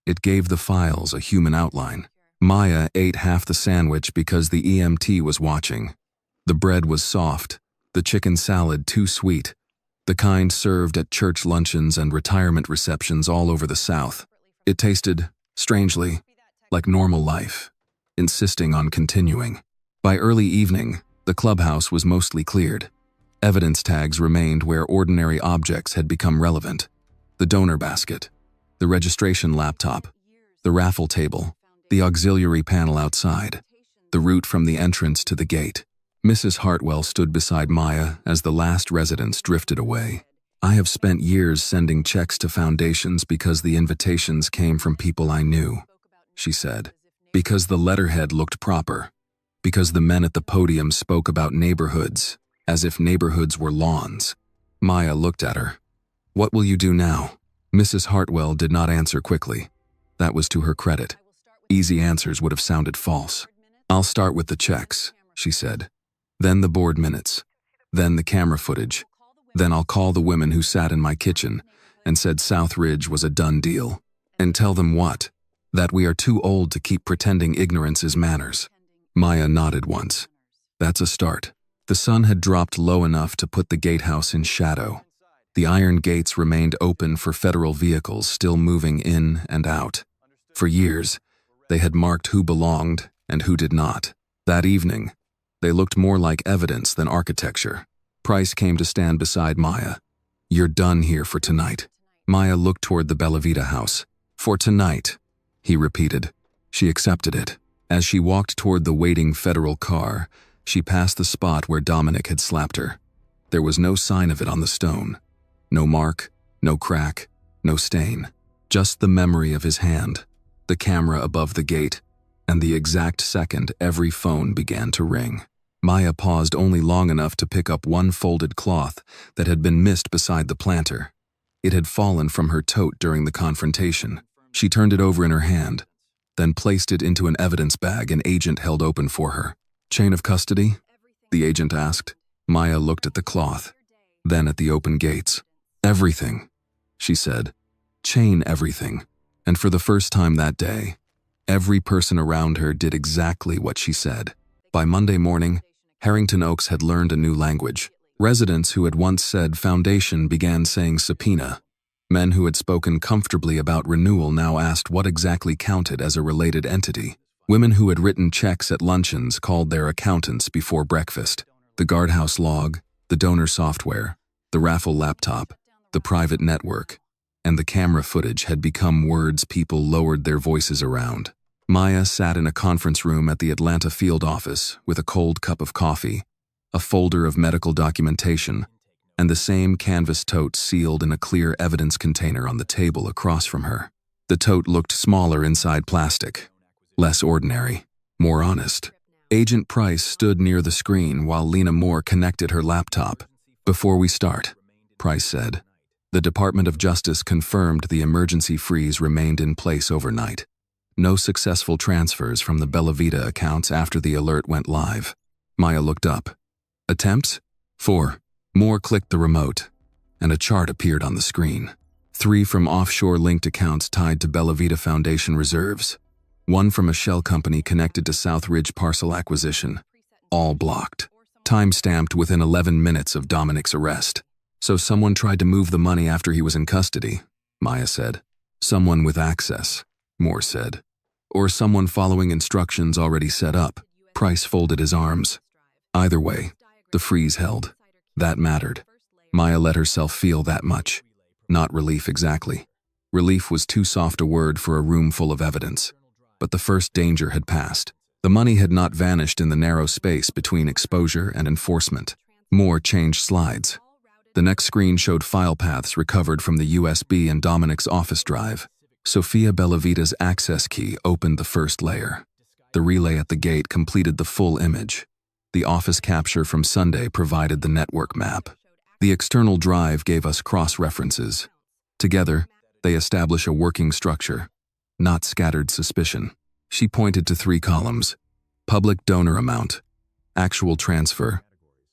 It gave the files a human outline. Maya ate half the sandwich because the EMT was watching. The bread was soft, the chicken salad too sweet, the kind served at church luncheons and retirement receptions all over the South. It tasted, strangely, like normal life, insisting on continuing. By early evening, the clubhouse was mostly cleared. Evidence tags remained where ordinary objects had become relevant. The donor basket, the registration laptop, the raffle table, the auxiliary panel outside, the route from the entrance to the gate. Mrs. Hartwell stood beside Maya as the last residents drifted away. "I have spent years sending checks to foundations because the invitations came from people I knew," she said. "Because the letterhead looked proper. Because the men at the podium spoke about neighborhoods, as if neighborhoods were lawns." Maya looked at her. "What will you do now?" Mrs. Hartwell did not answer quickly. That was to her credit. Easy answers would have sounded false. "I'll start with the checks," she said. Then the board minutes. Then the camera footage. Then I'll call the women who sat in my kitchen and said South Ridge was a done deal. And tell them what? That we are too old to keep pretending ignorance is manners. Maya nodded once. That's a start. The sun had dropped low enough to put the gatehouse in shadow. The iron gates remained open for federal vehicles still moving in and out. For years, they had marked who belonged and who did not. That evening, they looked more like evidence than architecture. Price came to stand beside Maya. You're done here for tonight. Maya looked toward the Bellavita house. For tonight, he repeated. She accepted it. As she walked toward the waiting federal car, she passed the spot where Dominic had slapped her. There was no sign of it on the stone. No mark, no crack, no stain. Just the memory of his hand, the camera above the gate, and the exact second every phone began to ring. Maya paused only long enough to pick up one folded cloth that had been missed beside the planter. It had fallen from her tote during the confrontation. She turned it over in her hand, then placed it into an evidence bag an agent held open for her. Chain of custody? The agent asked. Maya looked at the cloth, then at the open gates. Everything, she said. Chain everything. And for the first time that day, every person around her did exactly what she said. By Monday morning, Harrington Oaks had learned a new language. Residents who had once said foundation began saying subpoena. Men who had spoken comfortably about renewal now asked what exactly counted as a related entity. Women who had written checks at luncheons called their accountants before breakfast. The guardhouse log, the donor software, the raffle laptop, the private network, and the camera footage had become words people lowered their voices around. Maya sat in a conference room at the Atlanta field office with a cold cup of coffee, a folder of medical documentation, and the same canvas tote sealed in a clear evidence container on the table across from her. The tote looked smaller inside plastic, less ordinary, more honest. Agent Price stood near the screen while Lena Moore connected her laptop. Before we start, Price said, the Department of Justice confirmed the emergency freeze remained in place overnight. No successful transfers from the Bellavita accounts after the alert went live. Maya looked up. Attempts? 4. Moore clicked the remote, and a chart appeared on the screen. 3 from offshore linked accounts tied to Bellavita Foundation reserves. 1 from a shell company connected to South Ridge parcel acquisition. All blocked. Time-stamped within 11 minutes of Dominic's arrest. So someone tried to move the money after he was in custody, Maya said. Someone with access, Moore said. Or someone following instructions already set up. Price folded his arms. Either way, the freeze held. That mattered. Maya let herself feel that much. Not relief exactly. Relief was too soft a word for a room full of evidence. But the first danger had passed. The money had not vanished in the narrow space between exposure and enforcement. Moore changed slides. The next screen showed file paths recovered from the USB and Dominic's office drive. Sofia Bellavita's access key opened the first layer. The relay at the gate completed the full image. The office capture from Sunday provided the network map. The external drive gave us cross-references. Together, they establish a working structure, not scattered suspicion. She pointed to 3 columns: public donor amount, actual transfer,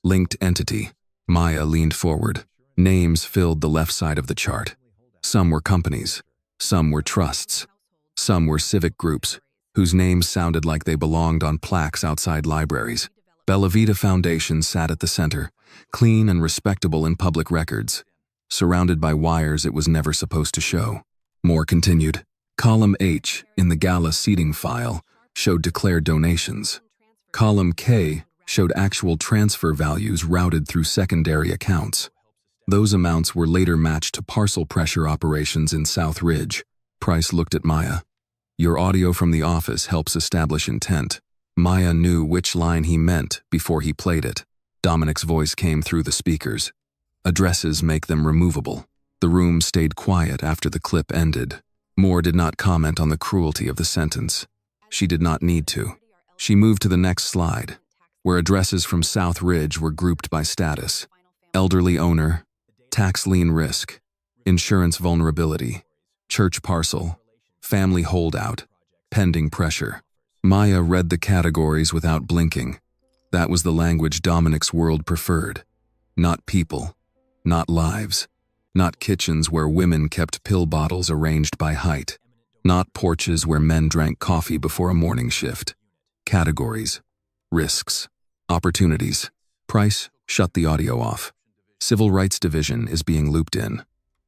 linked entity. Maya leaned forward. Names filled the left side of the chart. Some were companies, some were trusts, some were civic groups, whose names sounded like they belonged on plaques outside libraries. Bellavita Foundation sat at the center, clean and respectable in public records, surrounded by wires it was never supposed to show. Moore continued. Column H in the gala seating file showed declared donations. Column K showed actual transfer values routed through secondary accounts. Those amounts were later matched to parcel pressure operations in South Ridge. Price looked at Maya. Your audio from the office helps establish intent. Maya knew which line he meant before he played it. Dominic's voice came through the speakers. Addresses make them removable. The room stayed quiet after the clip ended. Moore did not comment on the cruelty of the sentence. She did not need to. She moved to the next slide, where addresses from South Ridge were grouped by status: elderly owner, tax lien risk, insurance vulnerability, church parcel, family holdout, pending pressure. Maya read the categories without blinking. That was the language Dominic's world preferred. Not people, not lives, not kitchens where women kept pill bottles arranged by height, not porches where men drank coffee before a morning shift. Categories, risks, opportunities. Price, shut the audio off. Civil Rights Division is being looped in.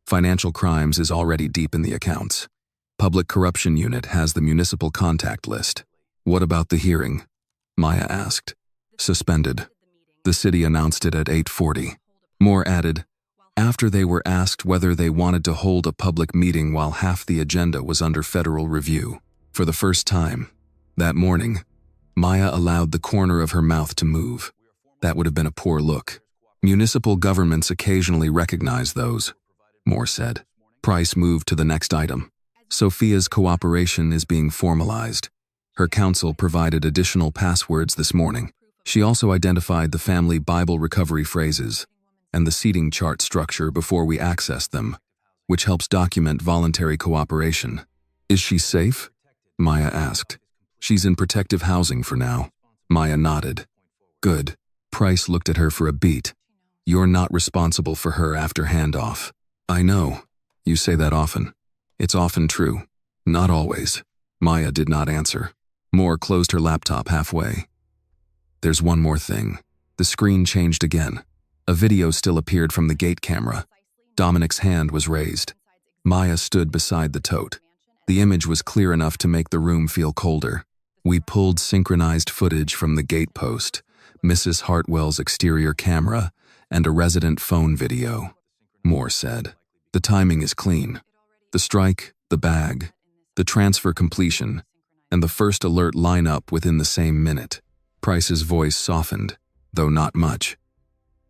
Financial crimes is already deep in the accounts. Public Corruption Unit has the municipal contact list. What about the hearing? Maya asked. Suspended. The city announced it at 8:40. Moore added, after they were asked whether they wanted to hold a public meeting while half the agenda was under federal review. For the first time, that morning, Maya allowed the corner of her mouth to move. That would have been a poor look. Municipal governments occasionally recognize those, Moore said. Price moved to the next item. Sophia's cooperation is being formalized. Her counsel provided additional passwords this morning. She also identified the family Bible recovery phrases and the seating chart structure before we accessed them, which helps document voluntary cooperation. Is she safe? Maya asked. She's in protective housing for now. Maya nodded. Good. Price looked at her for a beat. You're not responsible for her after handoff. I know. You say that often. It's often true. Not always. Maya did not answer. Moore closed her laptop halfway. There's one more thing. The screen changed again. A video still appeared from the gate camera. Dominic's hand was raised. Maya stood beside the tote. The image was clear enough to make the room feel colder. We pulled synchronized footage from the gate post, Mrs. Hartwell's exterior camera, and a resident phone video, Moore said. The timing is clean. The strike, the bag, the transfer completion, and the first alert line up within the same minute. Price's voice softened, though not much.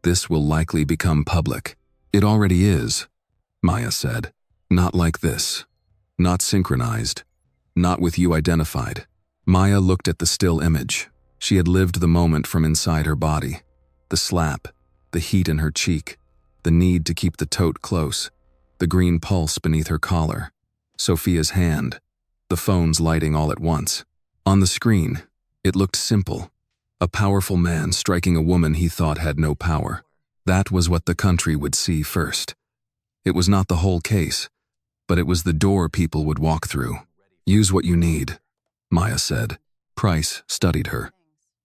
This will likely become public. It already is, Maya said. Not like this. Not synchronized. Not with you identified. Maya looked at the still image. She had lived the moment from inside her body. The slap, the heat in her cheek, the need to keep the tote close, the green pulse beneath her collar, Sophia's hand, the phones lighting all at once. On the screen, it looked simple. A powerful man striking a woman he thought had no power. That was what the country would see first. It was not the whole case, but it was the door people would walk through. Use what you need, Maya said. Price studied her.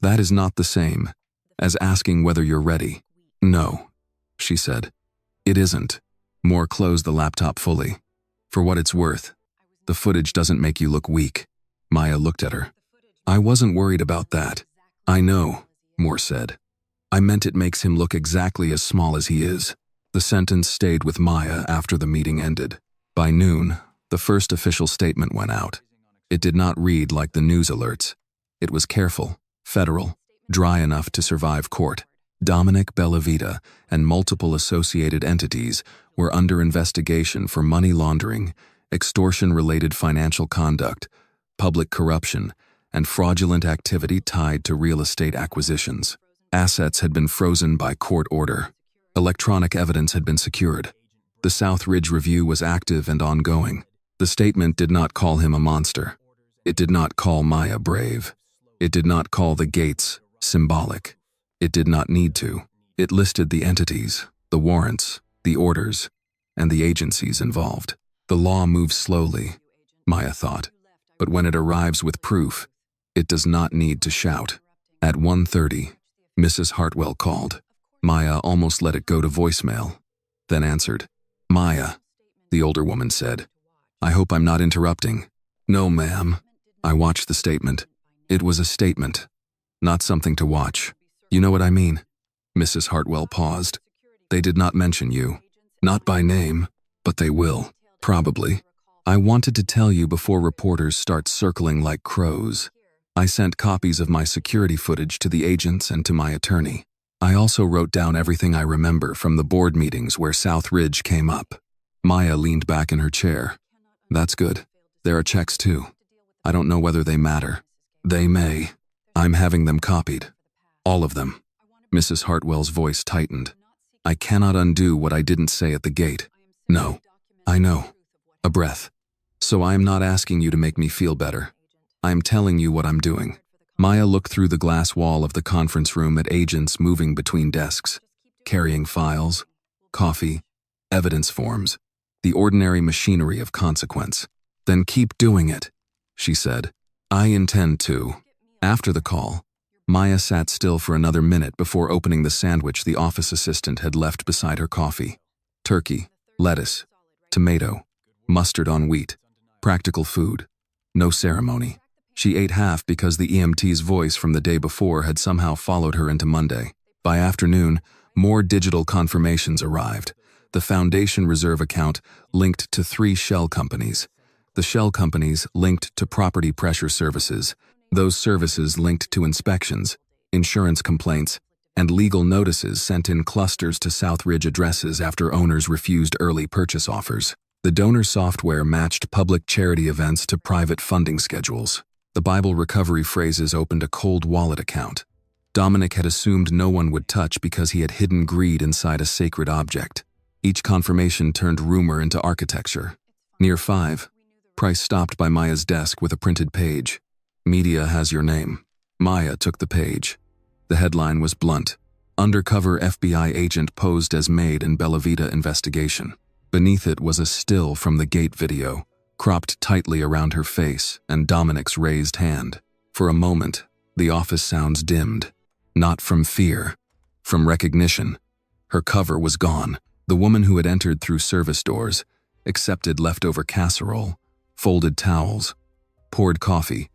That is not the same as asking whether you're ready. No, she said. It isn't. Moore closed the laptop fully. For what it's worth, the footage doesn't make you look weak. Maya looked at her. I wasn't worried about that. I know, Moore said. I meant it makes him look exactly as small as he is. The sentence stayed with Maya after the meeting ended. By noon, the first official statement went out. It did not read like the news alerts. It was careful, federal, dry enough to survive court. Dominic Bellavita and multiple associated entities were under investigation for money laundering, extortion-related financial conduct, public corruption, and fraudulent activity tied to real estate acquisitions. Assets had been frozen by court order. Electronic evidence had been secured. The South Ridge Review was active and ongoing. The statement did not call him a monster. It did not call Maya brave. It did not call the gates symbolic. It did not need to. It listed the entities, the warrants, the orders, and the agencies involved. The law moves slowly, Maya thought, but when it arrives with proof, it does not need to shout. At 1:30, Mrs. Hartwell called. Maya almost let it go to voicemail, then answered. Maya, the older woman said. I hope I'm not interrupting. No, ma'am. I watched the statement. It was a statement, not something to watch. You know what I mean? Mrs. Hartwell paused. They did not mention you. Not by name, but they will. Probably. I wanted to tell you before reporters start circling like crows. I sent copies of my security footage to the agents and to my attorney. I also wrote down everything I remember from the board meetings where South Ridge came up. Maya leaned back in her chair. That's good. There are checks too. I don't know whether they matter. They may. I'm having them copied. All of them. Mrs. Hartwell's voice tightened. I cannot undo what I didn't say at the gate. No. I know. A breath. So I am not asking you to make me feel better. I am telling you what I'm doing. Maya looked through the glass wall of the conference room at agents moving between desks, carrying files, coffee, evidence forms, the ordinary machinery of consequence. "Then keep doing it," she said. "I intend to." After the call, Maya sat still for another minute before opening the sandwich the office assistant had left beside her coffee. Turkey, lettuce, tomato, mustard on wheat, practical food, no ceremony. She ate half because the EMT's voice from the day before had somehow followed her into Monday. By afternoon, more digital confirmations arrived. The Foundation Reserve account linked to 3 shell companies. The shell companies linked to property pressure services. Those services linked to inspections, insurance complaints, and legal notices sent in clusters to Southridge addresses after owners refused early purchase offers. The donor software matched public charity events to private funding schedules. The Bible recovery phrases opened a cold wallet account. Dominic had assumed no one would touch because he had hidden greed inside a sacred object. Each confirmation turned rumor into architecture. Near 5, Price stopped by Maya's desk with a printed page. "Media has your name." Maya took the page. The headline was blunt. "Undercover FBI agent posed as Maid in Bella Vita investigation." Beneath it was a still from the gate video, cropped tightly around her face and Dominic's raised hand. For a moment, the office sounds dimmed. Not from fear, from recognition. Her cover was gone. The woman who had entered through service doors, accepted leftover casserole, folded towels, poured coffee,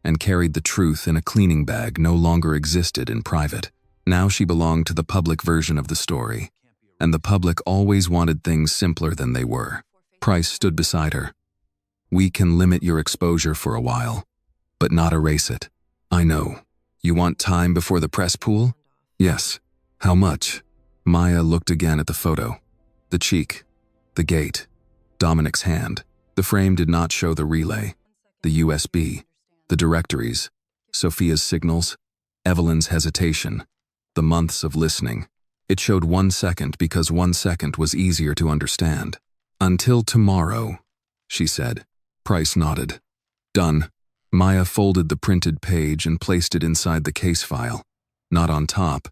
and carried the truth in a cleaning bag no longer existed in private. Now she belonged to the public version of the story, and the public always wanted things simpler than they were. Price stood beside her. "We can limit your exposure for a while, but not erase it. I know. You want time before the press pool?" "Yes. How much?" Maya looked again at the photo. The cheek, the gate, Dominic's hand. The frame did not show the relay, the USB, the directories, Sophia's signals, Evelyn's hesitation, the months of listening. It showed 1 second because 1 second was easier to understand. "Until tomorrow," she said. Price nodded. "Done." Maya folded the printed page and placed it inside the case file. Not on top.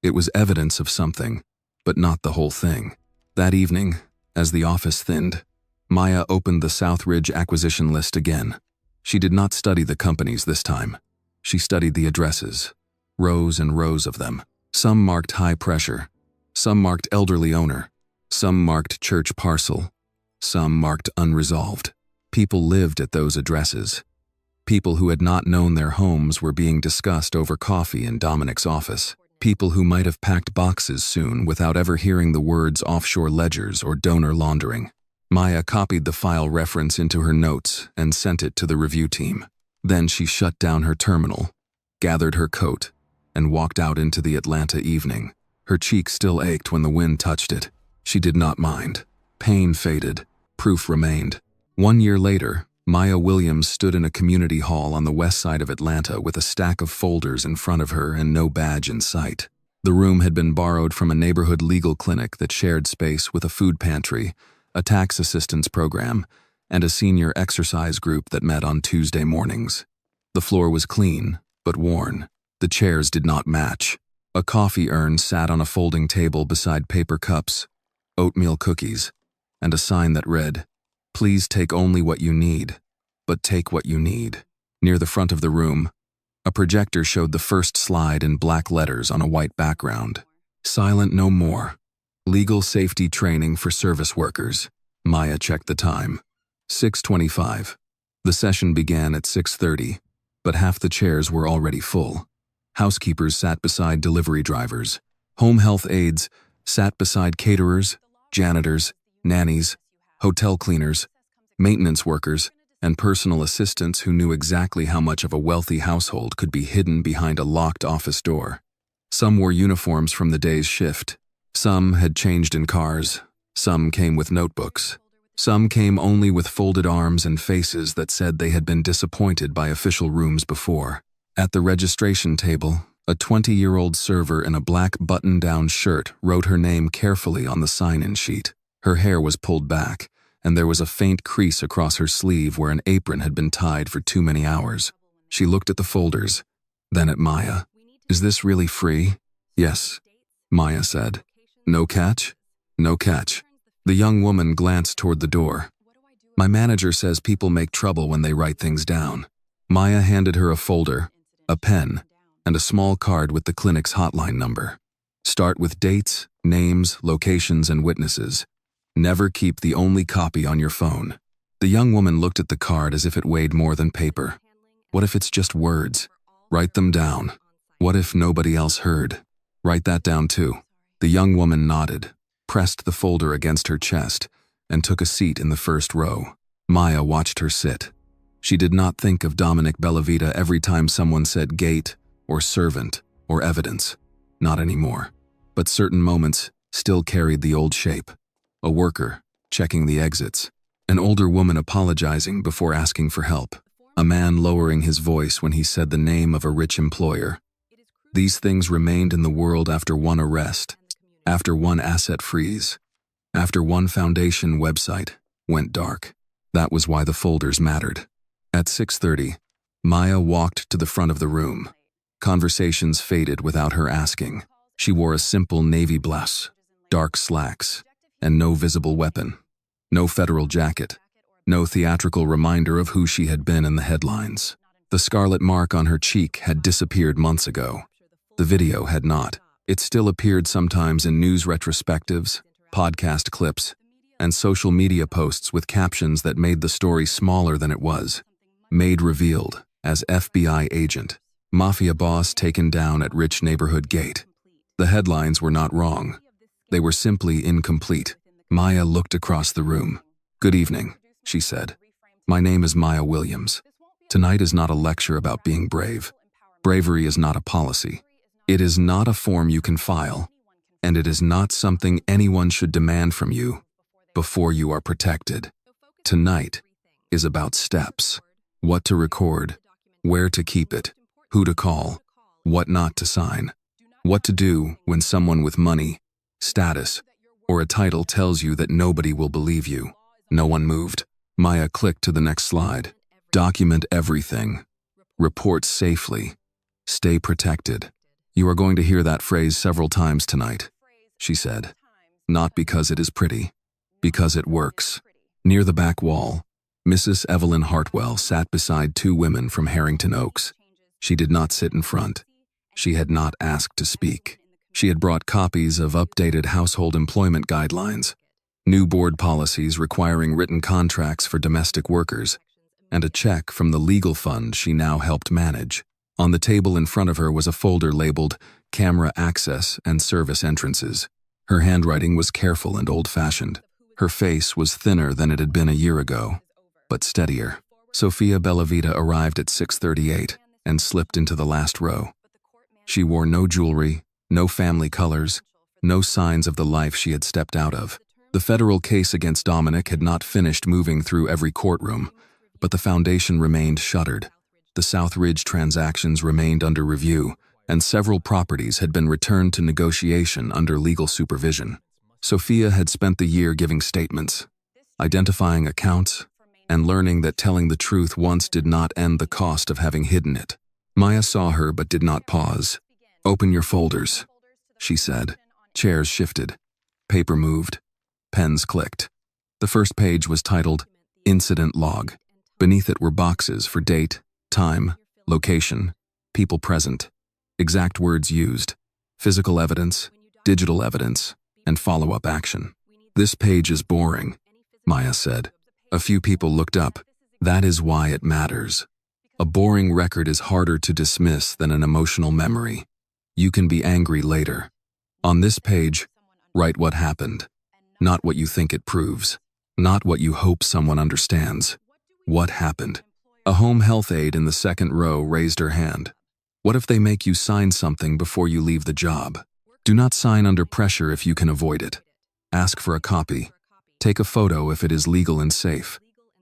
It was evidence of something, but not the whole thing. That evening, as the office thinned, Maya opened the Southridge acquisition list again. She did not study the companies this time. She studied the addresses, rows and rows of them. Some marked high pressure, some marked elderly owner, some marked church parcel, some marked unresolved. People lived at those addresses. People who had not known their homes were being discussed over coffee in Dominic's office. People who might have packed boxes soon without ever hearing the words offshore ledgers or donor laundering. Maya copied the file reference into her notes and sent it to the review team. Then she shut down her terminal, gathered her coat, and walked out into the Atlanta evening. Her cheek still ached when the wind touched it. She did not mind. Pain faded. Proof remained. 1 year later, Maya Williams stood in a community hall on the west side of Atlanta with a stack of folders in front of her and no badge in sight. The room had been borrowed from a neighborhood legal clinic that shared space with a food pantry, a tax assistance program, and a senior exercise group that met on Tuesday mornings. The floor was clean, but worn. The chairs did not match. A coffee urn sat on a folding table beside paper cups, oatmeal cookies, and a sign that read, "Please take only what you need, but take what you need." Near the front of the room, a projector showed the first slide in black letters on a white background. "Silent no more. Legal safety training for service workers." Maya checked the time. 6:25. The session began at 6:30, but half the chairs were already full. Housekeepers sat beside delivery drivers. Home health aides sat beside caterers, janitors, nannies, hotel cleaners, maintenance workers, and personal assistants who knew exactly how much of a wealthy household could be hidden behind a locked office door. Some wore uniforms from the day's shift. Some had changed in cars. Some came with notebooks. Some came only with folded arms and faces that said they had been disappointed by official rooms before. At the registration table, a 20-year-old server in a black button-down shirt wrote her name carefully on the sign-in sheet. Her hair was pulled back, and there was a faint crease across her sleeve where an apron had been tied for too many hours. She looked at the folders, Then at Maya. "Is this really free?" "Yes," Maya said. "No catch?" "No catch." The young woman glanced toward the door. "My manager says people make trouble when they write things down." Maya handed her a folder, a pen, and a small card with the clinic's hotline number. "Start with dates, names, locations, and witnesses. Never keep the only copy on your phone." The young woman looked at the card as if it weighed more than paper. What if it's just words? Write them down. What if nobody else heard? Write that down too. The young woman nodded, pressed the folder against her chest, and took a seat in the first row. Maya watched her sit. She did not think of Dominic Bellavita every time someone said gate, or servant, or evidence. Not anymore. But certain moments still carried the old shape. A worker, checking the exits. An older woman apologizing before asking for help. A man lowering his voice when he said the name of a rich employer. These things remained in the world after one arrest, after one asset freeze, after one foundation website went dark. That was why the folders mattered. At 6:30, Maya walked to the front of the room. Conversations faded without her asking. She wore a simple navy blouse, dark slacks, and no visible weapon. No federal jacket. No theatrical reminder of who she had been in the headlines. The scarlet mark on her cheek had disappeared months ago. The video had not. It still appeared sometimes in news retrospectives, podcast clips, and social media posts with captions that made the story smaller than it was. Maid revealed as FBI agent. Mafia boss taken down at rich neighborhood gate. The headlines were not wrong. They were simply incomplete. Maya looked across the room. "Good evening," she said. "My name is Maya Williams. Tonight is not a lecture about being brave. Bravery is not a policy. It is not a form you can file, and it is not something anyone should demand from you before you are protected. Tonight is about steps. What to record, where to keep it, who to call, what not to sign, what to do when someone with money, status, or a title tells you that nobody will believe you." No one moved. Maya clicked to the next slide. "Document everything. Report safely. Stay protected." "You are going to hear that phrase several times tonight," she said. "Not because it is pretty, because it works." Near the back wall, Mrs. Evelyn Hartwell sat beside two women from Harrington Oaks. She did not sit in front. She had not asked to speak. She had brought copies of updated household employment guidelines, new board policies requiring written contracts for domestic workers, and a check from the legal fund she now helped manage. On the table in front of her was a folder labeled Camera Access and Service Entrances. Her handwriting was careful and old-fashioned. Her face was thinner than it had been a year ago, but steadier. Sophia Bellavita arrived at 6:38 and slipped into the last row. She wore no jewelry, no family colors, no signs of the life she had stepped out of. The federal case against Dominic had not finished moving through every courtroom, but the foundation remained shuttered. The South Ridge transactions remained under review, and several properties had been returned to negotiation under legal supervision. Sophia had spent the year giving statements, identifying accounts, and learning that telling the truth once did not end the cost of having hidden it. Maya saw her but did not pause. "Open your folders," she said. Chairs shifted. Paper moved. Pens clicked. The first page was titled Incident Log. Beneath it were boxes for date, time, location, people present, exact words used, physical evidence, digital evidence, and follow-up action. "This page is boring," Maya said. A few people looked up. "That is why it matters. A boring record is harder to dismiss than an emotional memory. You can be angry later. On this page, write what happened. Not what you think it proves. Not what you hope someone understands. What happened?" A home health aide in the second row raised her hand. "What if they make you sign something before you leave the job? Do not sign under pressure if you can avoid it. Ask for a copy. Take a photo if it is legal and safe.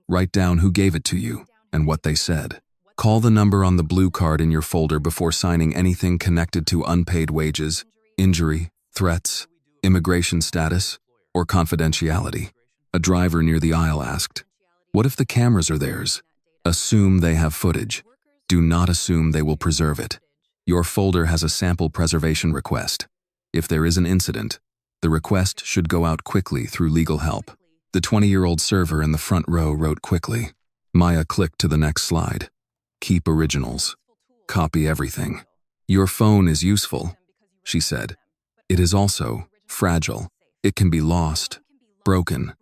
Write down who gave it to you and what they said. Call the number on the blue card in your folder before signing anything connected to unpaid wages, injury, threats, immigration status, or confidentiality." A driver near the aisle asked, "What if the cameras are theirs?" Assume they have footage. Do not assume they will preserve it. Your folder has a sample preservation request. If there is an incident, the request should go out quickly through legal help. The 20-year-old server in the front row wrote quickly. Maya clicked to the next slide. Keep originals. Copy everything. Your phone is useful, she said. It is also fragile. It can be lost, broken,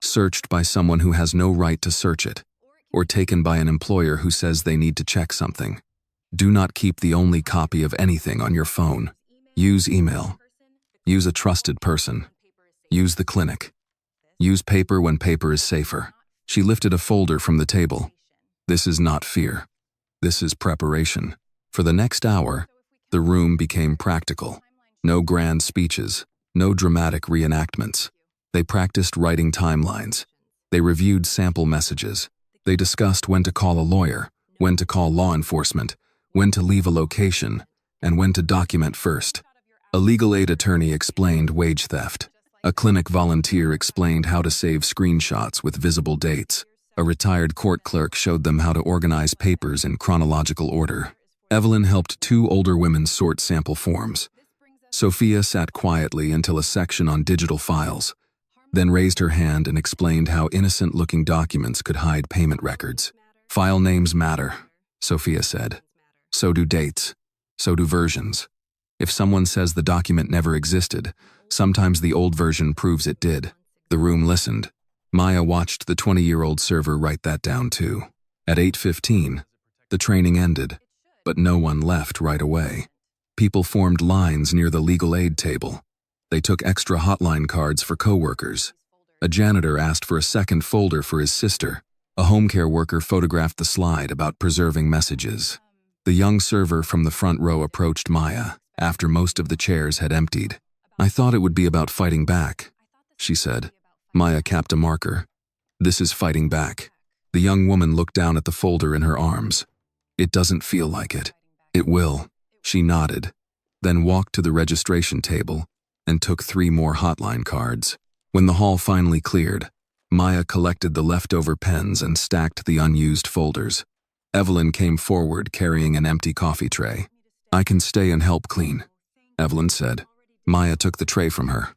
searched by someone who has no right to search it, or taken by an employer who says they need to check something. Do not keep the only copy of anything on your phone. Use email. Use a trusted person. Use the clinic. Use paper when paper is safer. She lifted a folder from the table. This is not fear. This is preparation. For the next hour, the room became practical. No grand speeches, no dramatic reenactments. They practiced writing timelines. They reviewed sample messages. They discussed when to call a lawyer, when to call law enforcement, when to leave a location, and when to document first. A legal aid attorney explained wage theft. A clinic volunteer explained how to save screenshots with visible dates. A retired court clerk showed them how to organize papers in chronological order. Evelyn helped 2 older women sort sample forms. Sophia sat quietly until a section on digital files, then raised her hand and explained how innocent-looking documents could hide payment records. File names matter, Sophia said. So do dates. So do versions. If someone says the document never existed, sometimes the old version proves it did. The room listened. Maya watched the 20-year-old server write that down too. At 8:15, the training ended, but no one left right away. People formed lines near the legal aid table. They took extra hotline cards for coworkers. A janitor asked for a second folder for his sister. A home care worker photographed the slide about preserving messages. The young server from the front row approached Maya after most of the chairs had emptied. I thought it would be about fighting back, she said. Maya capped a marker. This is fighting back. The young woman looked down at the folder in her arms. It doesn't feel like it. It will. She nodded, then walked to the registration table and took 3 more hotline cards. When the hall finally cleared, Maya collected the leftover pens and stacked the unused folders. Evelyn came forward carrying an empty coffee tray. I can stay and help clean, Evelyn said. Maya took the tray from her.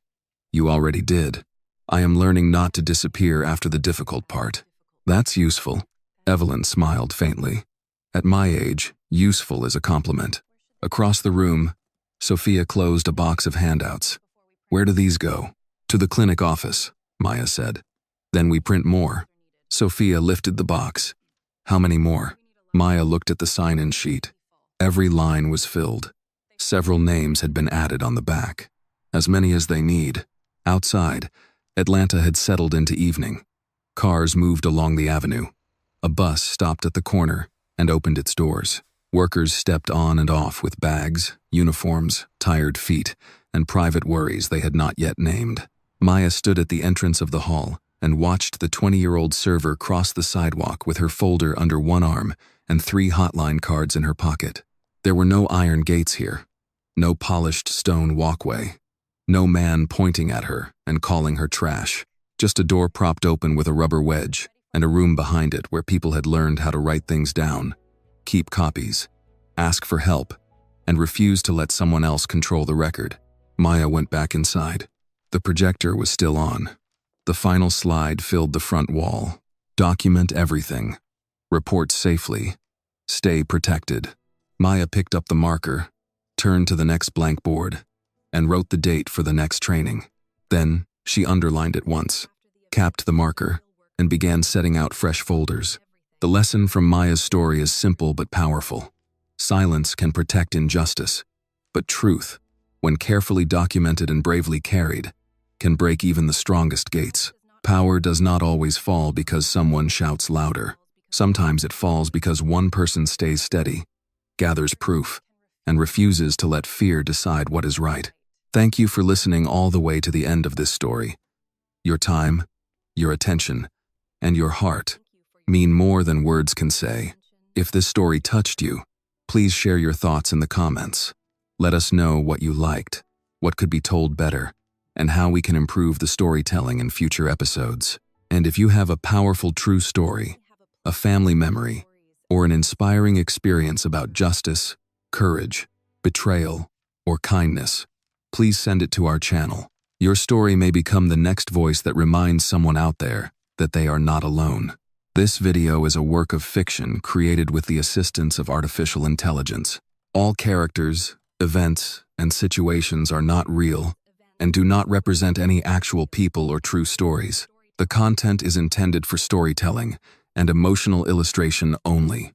You already did. I am learning not to disappear after the difficult part. That's useful. Evelyn smiled faintly. At my age, useful is a compliment. Across the room, Sophia closed a box of handouts. Where do these go? To the clinic office, Maya said. Then we print more. Sophia lifted the box. How many more? Maya looked at the sign-in sheet. Every line was filled. Several names had been added on the back. As many as they need. Outside, Atlanta had settled into evening. Cars moved along the avenue. A bus stopped at the corner and opened its doors. Workers stepped on and off with bags, uniforms, tired feet, and private worries they had not yet named. Maya stood at the entrance of the hall and watched the 20-year-old server cross the sidewalk with her folder under one arm and 3 hotline cards in her pocket. There were no iron gates here, no polished stone walkway, no man pointing at her and calling her trash, just a door propped open with a rubber wedge and a room behind it where people had learned how to write things down, keep copies, ask for help, and refuse to let someone else control the record. Maya went back inside. The projector was still on. The final slide filled the front wall. Document everything. Report safely. Stay protected. Maya picked up the marker, turned to the next blank board, and wrote the date for the next training. Then, she underlined it once, capped the marker, and began setting out fresh folders. The lesson from Maya's story is simple but powerful. Silence can protect injustice, but truth, when carefully documented and bravely carried, can break even the strongest gates. Power does not always fall because someone shouts louder. Sometimes it falls because one person stays steady, gathers proof, and refuses to let fear decide what is right. Thank you for listening all the way to the end of this story. Your time, your attention, and your heart mean more than words can say. If this story touched you, please share your thoughts in the comments. Let us know what you liked, what could be told better, and how we can improve the storytelling in future episodes. And if you have a powerful true story, a family memory, or an inspiring experience about justice, courage, betrayal, or kindness, please send it to our channel. Your story may become the next voice that reminds someone out there that they are not alone. This video is a work of fiction created with the assistance of artificial intelligence. All characters, events, and situations are not real and do not represent any actual people or true stories. The content is intended for storytelling and emotional illustration only.